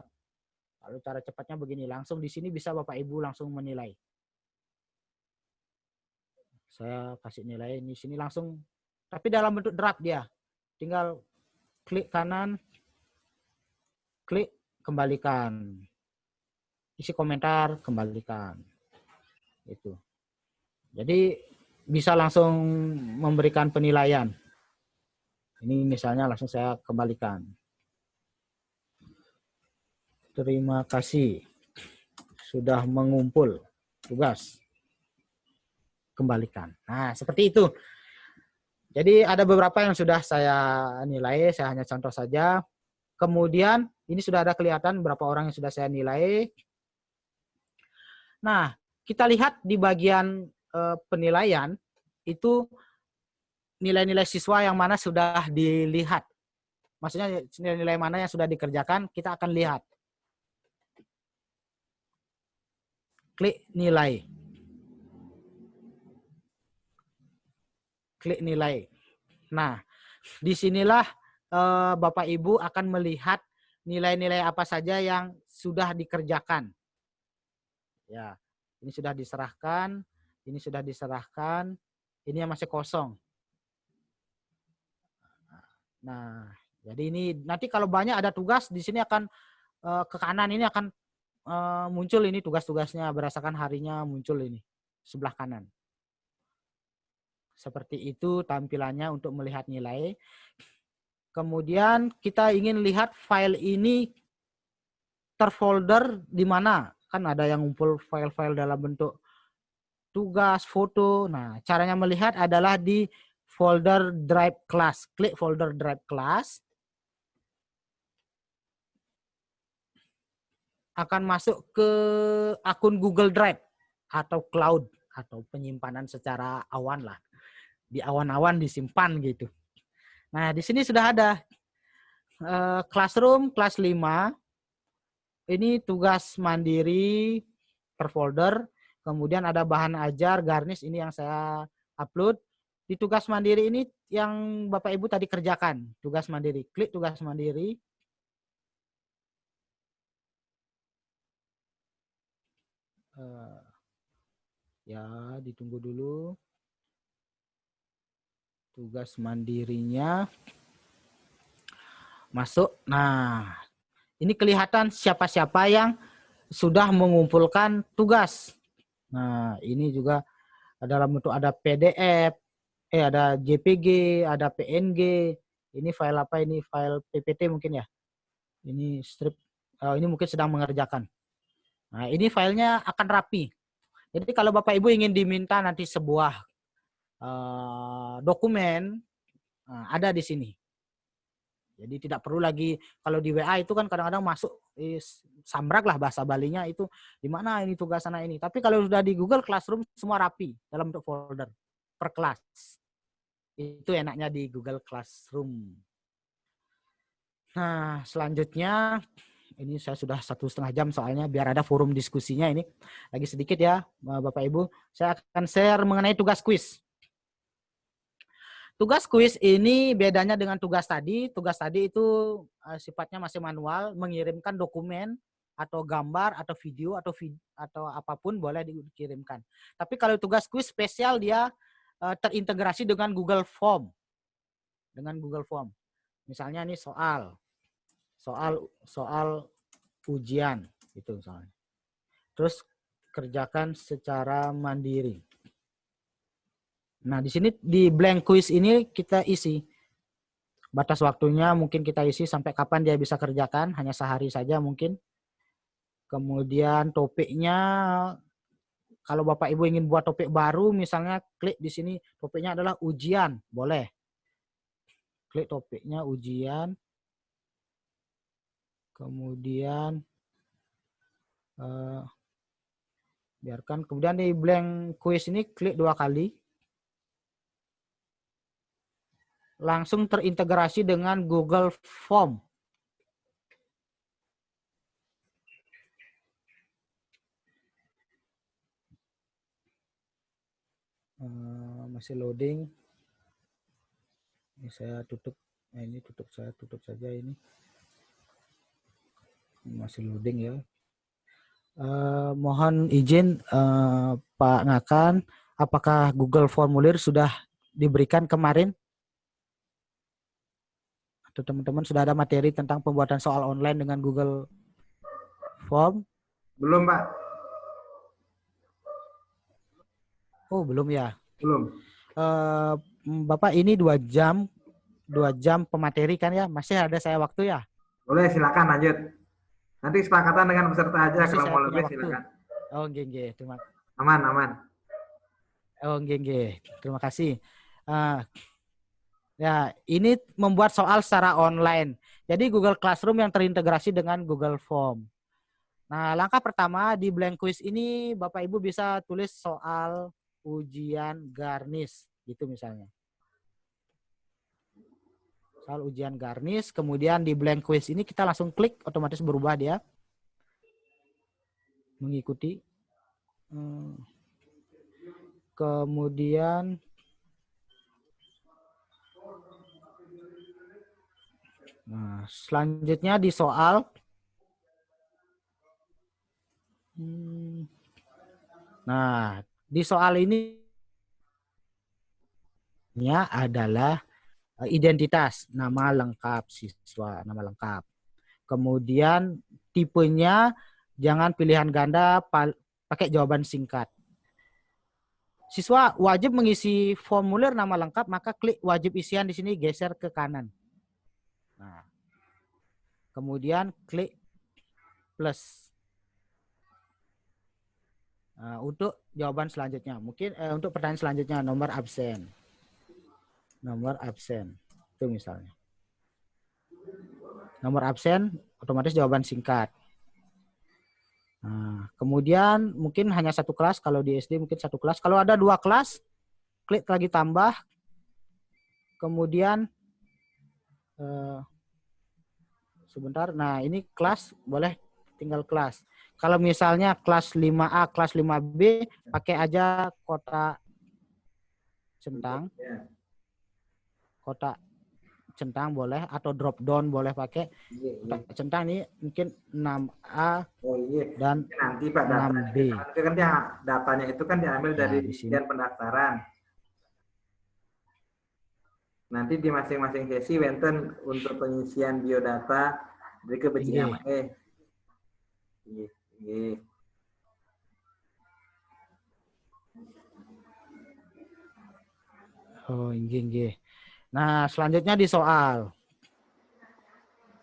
Kalau cara cepatnya begini, langsung di sini bisa Bapak Ibu langsung menilai. Saya kasih nilai di sini langsung. Tapi dalam bentuk draft dia. Tinggal klik kanan, klik kembalikan. Isi komentar, kembalikan. Itu. Jadi bisa langsung memberikan penilaian. Ini misalnya langsung saya kembalikan. Terima kasih sudah mengumpul tugas. Kembalikan. Nah, seperti itu. Jadi ada beberapa yang sudah saya nilai, saya hanya contoh saja. Kemudian ini sudah ada kelihatan berapa orang yang sudah saya nilai. Nah, kita lihat di bagian penilaian itu nilai-nilai siswa yang mana sudah dilihat. Maksudnya nilai-nilai mana yang sudah dikerjakan, kita akan lihat. klik nilai. Klik nilai. Nah, disinilah Bapak Ibu akan melihat nilai-nilai apa saja yang sudah dikerjakan. Ya, ini sudah diserahkan, ini sudah diserahkan, ini yang masih kosong. Nah, jadi ini nanti kalau banyak ada tugas di sini akan ke kanan ini akan muncul ini tugas-tugasnya berdasarkan harinya muncul ini sebelah kanan. Seperti itu tampilannya untuk melihat nilai. Kemudian kita ingin lihat file ini terfolder di mana. Kan ada yang ngumpul file-file dalam bentuk tugas, foto. Nah, caranya melihat adalah di folder drive class. Klik folder drive class. Akan masuk ke akun Google Drive atau cloud atau penyimpanan secara awan lah. Di awan-awan disimpan gitu. Nah, di sini sudah ada Classroom kelas 5. Ini tugas mandiri terfolder. Kemudian ada bahan ajar, garnish ini yang saya upload. Di tugas mandiri ini yang Bapak Ibu tadi kerjakan. Tugas mandiri. Klik tugas mandiri. Ya, ditunggu dulu. Tugas mandirinya. Masuk. Nah, ini kelihatan siapa-siapa yang sudah mengumpulkan tugas. Nah, ini juga dalam bentuk ada PDF, ada JPG, ada PNG. Ini file apa ini? File PPT mungkin ya. Ini strip. Ini mungkin sedang mengerjakan. Nah, ini filenya akan rapi. Jadi kalau Bapak Ibu ingin diminta nanti sebuah dokumen, ada di sini. Jadi tidak perlu lagi kalau di WA itu kan kadang-kadang masuk sambrak lah bahasa Balinya itu di mana ini tugas anak ini. Tapi kalau sudah di Google Classroom semua rapi dalam bentuk folder per kelas. Itu enaknya di Google Classroom. Nah, selanjutnya ini saya sudah 1,5 jam soalnya biar ada forum diskusinya ini. Lagi sedikit ya Bapak Ibu. Saya akan share mengenai tugas kuis. Tugas kuis ini bedanya dengan tugas tadi. Tugas tadi itu sifatnya masih manual, mengirimkan dokumen atau gambar atau video atau apapun boleh dikirimkan. Tapi kalau tugas kuis spesial dia terintegrasi dengan Google Form. Dengan Google Form. Misalnya ini soal ujian itu misalnya. Terus kerjakan secara mandiri. Nah, di sini di blank quiz ini kita isi. Batas waktunya mungkin kita isi sampai kapan dia bisa kerjakan, hanya sehari saja mungkin. Kemudian topiknya, kalau Bapak Ibu ingin buat topik baru, misalnya klik di sini, topiknya adalah ujian, boleh. Klik topiknya ujian. Kemudian, biarkan. Kemudian di blank quiz ini klik 2 kali. Langsung terintegrasi dengan Google Form. Masih loading. Ini saya tutup. Ini saya tutup saja ini. Masih loading ya. Mohon izin Pak Ngakan, apakah Google Formulir sudah diberikan kemarin? Atau teman-teman sudah ada materi tentang pembuatan soal online dengan Google Form? Belum, Pak. Oh, belum ya? Belum. Bapak ini 2 jam pemateri kan ya? Masih ada saya waktu ya? Boleh, silakan lanjut. Nanti kesepakatan dengan peserta aja Masih kalau saya mau punya lebih waktu. silakan. Oh, nggih. Aman. Oh, nggih. Terima kasih. Ya, ini membuat soal secara online. Jadi Google Classroom yang terintegrasi dengan Google Form. Nah, langkah pertama di blank quiz ini Bapak Ibu bisa tulis soal ujian garnish gitu misalnya. Soal ujian garnish, kemudian di blank quiz ini kita langsung klik, otomatis berubah dia. Mengikuti. Kemudian selanjutnya di soal di soal ini adalah identitas, nama lengkap siswa, nama lengkap. Kemudian tipenya jangan pilihan ganda, pakai jawaban singkat. Siswa wajib mengisi formulir nama lengkap, maka klik wajib isian di sini, geser ke kanan. Nah, kemudian klik plus. Untuk jawaban selanjutnya, mungkin untuk pertanyaan selanjutnya, nomor absen. Nomor absen, itu misalnya. Nomor absen, otomatis jawaban singkat. Nah, kemudian mungkin hanya satu kelas, kalau di SD mungkin satu kelas. Kalau ada 2 kelas, klik lagi tambah. Kemudian sebentar, nah ini kelas, boleh tinggal kelas. Kalau misalnya kelas 5A, kelas 5B, pakai aja kotak centang. Kotak centang boleh, atau drop down boleh pakai. Kotak centang ini mungkin 6A dan nanti Pak 6B. Kan datanya itu kan diambil dari rincian pendaftaran. Nanti di masing-masing sesi wonten untuk pengisian biodata dari kebencian. Oh, nggih. Nah, selanjutnya di soal.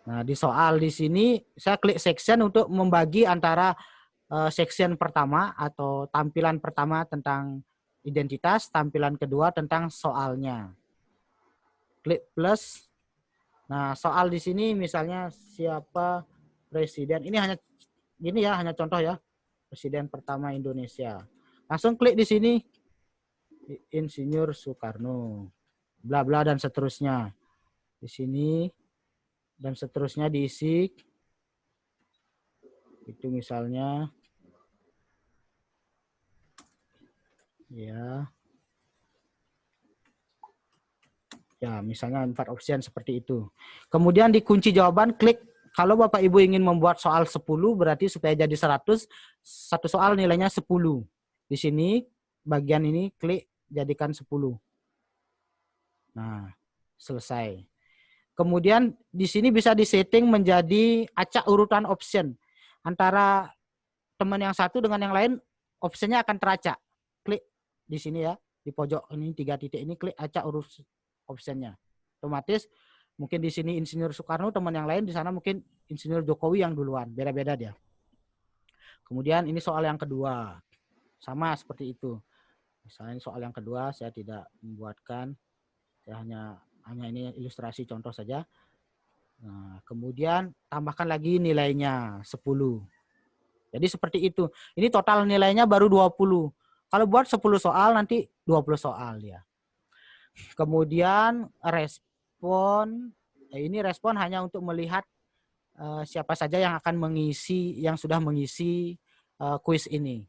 Nah, di soal di sini saya klik section untuk membagi antara section pertama atau tampilan pertama tentang identitas, tampilan kedua tentang soalnya. Klik plus. Nah, soal di sini misalnya siapa presiden. Ini hanya gini ya, hanya contoh ya. Presiden pertama Indonesia. Langsung klik di sini. Insinyur Soekarno. Bla bla dan seterusnya. Di sini dan seterusnya diisi. Itu misalnya ya misalnya 4 opsi seperti itu. Kemudian di kunci jawaban klik, kalau Bapak Ibu ingin membuat soal 10 berarti supaya jadi 100, satu soal nilainya 10. Di sini bagian ini klik jadikan 10. Nah, selesai. Kemudian di sini bisa disetting menjadi acak urutan option. Antara teman yang satu dengan yang lain, optionnya akan teracak. Klik di sini ya, di pojok ini 3 titik ini, klik acak urut optionnya. Otomatis mungkin di sini Insinyur Soekarno, teman yang lain di sana mungkin Insinyur Jokowi yang duluan. Beda-beda dia. Kemudian ini soal yang kedua. Sama seperti itu. Misalnya soal yang kedua saya tidak membuatkan, saya hanya ini ilustrasi contoh saja. Nah, kemudian tambahkan lagi nilainya 10. Jadi seperti itu. Ini total nilainya baru 20. Kalau buat 10 soal nanti 20 soal ya. Kemudian respon, ini respon hanya untuk melihat siapa saja yang akan mengisi, yang sudah mengisi kuis ini.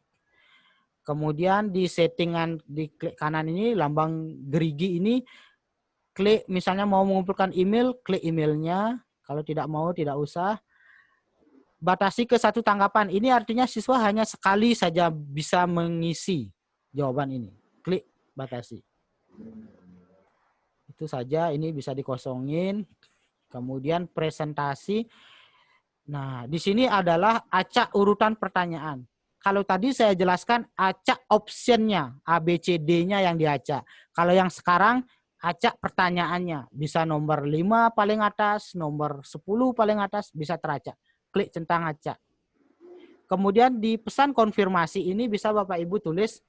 Kemudian di settingan di klik kanan ini, lambang gerigi ini, klik misalnya mau mengumpulkan email, klik emailnya. Kalau tidak mau, tidak usah. Batasi ke 1 tanggapan. Ini artinya siswa hanya sekali saja bisa mengisi jawaban ini. Klik batasi. Itu saja, ini bisa dikosongin. Kemudian presentasi. Nah, di sini adalah acak urutan pertanyaan. Kalau tadi saya jelaskan acak optionnya, A, B, C, D-nya yang diacak. Kalau yang sekarang acak pertanyaannya. Bisa nomor 5 paling atas, nomor 10 paling atas, bisa teracak. Klik centang acak. Kemudian di pesan konfirmasi ini bisa Bapak Ibu tulis,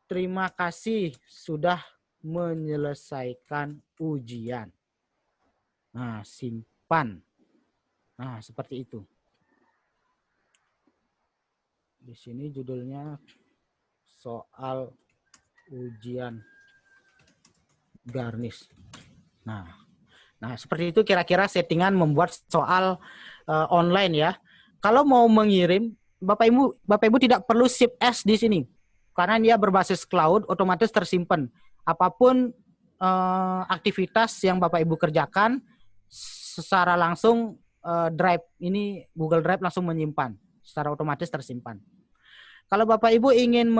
terima kasih sudah menyelesaikan ujian. Nah, simpan. Nah, seperti itu. Di sini judulnya soal ujian garnish. Nah, seperti itu kira-kira settingan membuat soal online ya. Kalau mau mengirim Bapak Ibu tidak perlu shift S di sini. Karena dia berbasis cloud, otomatis tersimpan. Apapun aktivitas yang Bapak Ibu kerjakan, secara langsung Drive ini, Google Drive langsung menyimpan. Secara otomatis tersimpan. Kalau Bapak Ibu ingin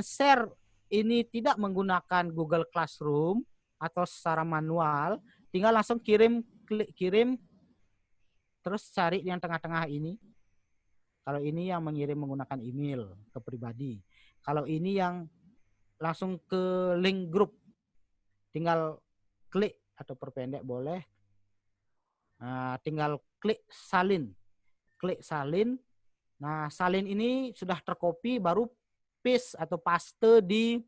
share ini tidak menggunakan Google Classroom atau secara manual, tinggal langsung klik kirim, terus cari yang tengah-tengah ini. Kalau ini yang mengirim menggunakan email ke pribadi. Kalau ini yang langsung ke link grup, tinggal klik atau perpendek boleh. Nah, tinggal klik salin. Klik salin. Nah, salin ini sudah tercopy, baru paste atau paste di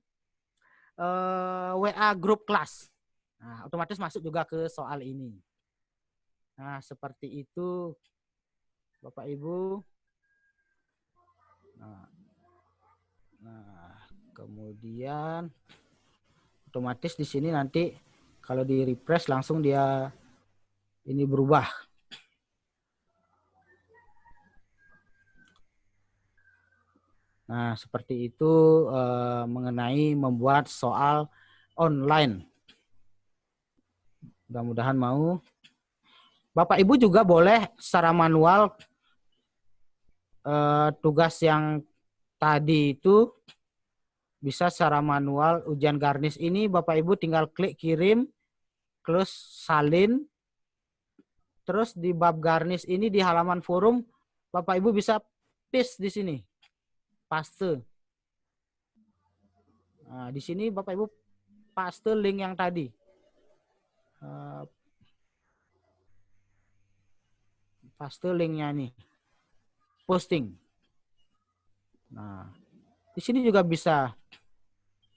WA grup kelas. Nah, otomatis masuk juga ke soal ini. Nah, seperti itu Bapak Ibu. Nah, kemudian otomatis di sini nanti kalau di refresh langsung dia ini berubah. Nah, seperti itu mengenai membuat soal online. Mudah-mudahan mau. Bapak Ibu juga boleh secara manual tugas yang tadi itu bisa secara manual. Ujian garnis ini Bapak Ibu tinggal klik kirim, terus salin, terus di bab garnis ini di halaman forum Bapak Ibu bisa paste di sini, paste. Nah, di sini Bapak Ibu paste link yang tadi. Paste linknya nih, posting. Nah, di sini juga bisa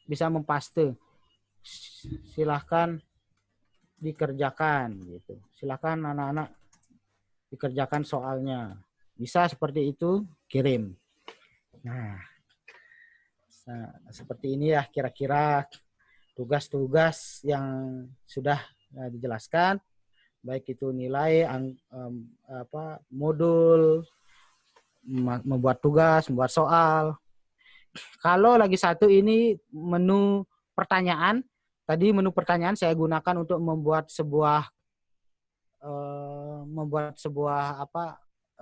mempaste. Silahkan dikerjakan gitu. Silahkan anak-anak dikerjakan soalnya. Bisa seperti itu, kirim. Nah, seperti ini ya kira-kira tugas-tugas yang sudah dijelaskan, baik itu nilai, modul, membuat tugas, membuat soal. Kalau lagi satu ini menu pertanyaan, tadi menu pertanyaan saya gunakan untuk membuat sebuah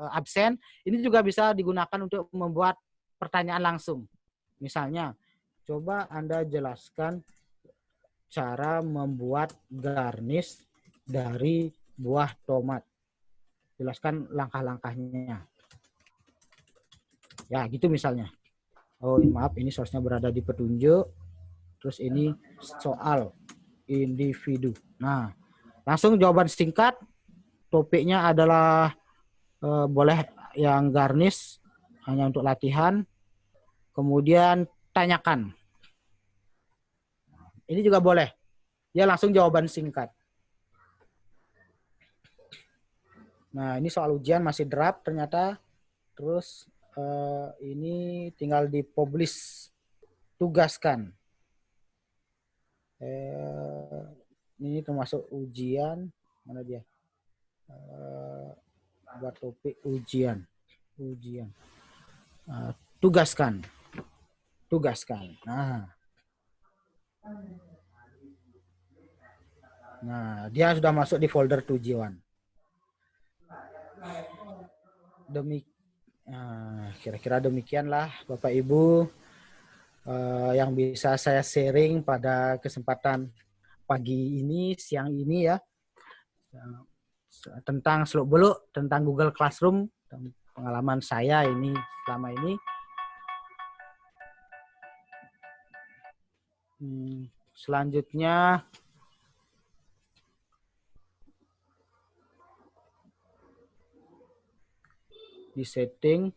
absen. Ini juga bisa digunakan untuk membuat pertanyaan langsung. Misalnya, coba Anda jelaskan cara membuat garnish dari buah tomat. Jelaskan langkah-langkahnya. Ya, gitu misalnya. Oh, maaf, ini source-nya berada di petunjuk. Terus ini soal individu. Nah, langsung jawaban singkat. Topiknya adalah boleh yang garnish hanya untuk latihan. Kemudian tanyakan. Ini juga boleh. Ya, langsung jawaban singkat. Nah, ini soal ujian masih draft ternyata. Terus ini tinggal dipublish, tugaskan. Ini termasuk ujian, mana dia? Buat topik ujian. Tugaskan. Nah, dia sudah masuk di folder tujuan. Kira-kira demikianlah Bapak Ibu yang bisa saya sharing pada kesempatan pagi ini, siang ini ya, tentang seluk-beluk, tentang Google Classroom, pengalaman saya ini selama ini. Selanjutnya di setting.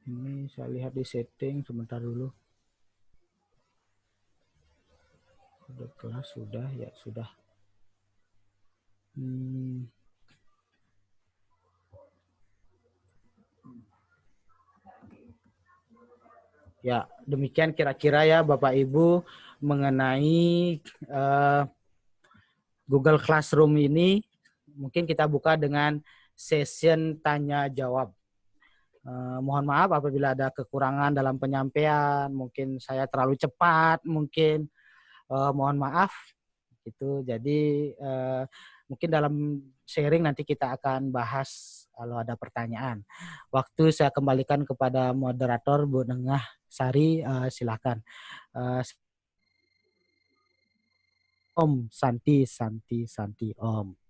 Ini saya lihat di setting sebentar dulu. Sudah kelas, sudah, ya sudah. Ya, demikian kira-kira ya Bapak Ibu mengenai Google Classroom ini. Mungkin kita buka dengan session tanya jawab. Mohon maaf apabila ada kekurangan dalam penyampaian, mungkin saya terlalu cepat, mungkin mohon maaf gitu. Jadi mungkin dalam sharing nanti kita akan bahas kalau ada pertanyaan. Waktu saya kembalikan kepada moderator Bu Nengah Sari, silakan. Om Santi Om.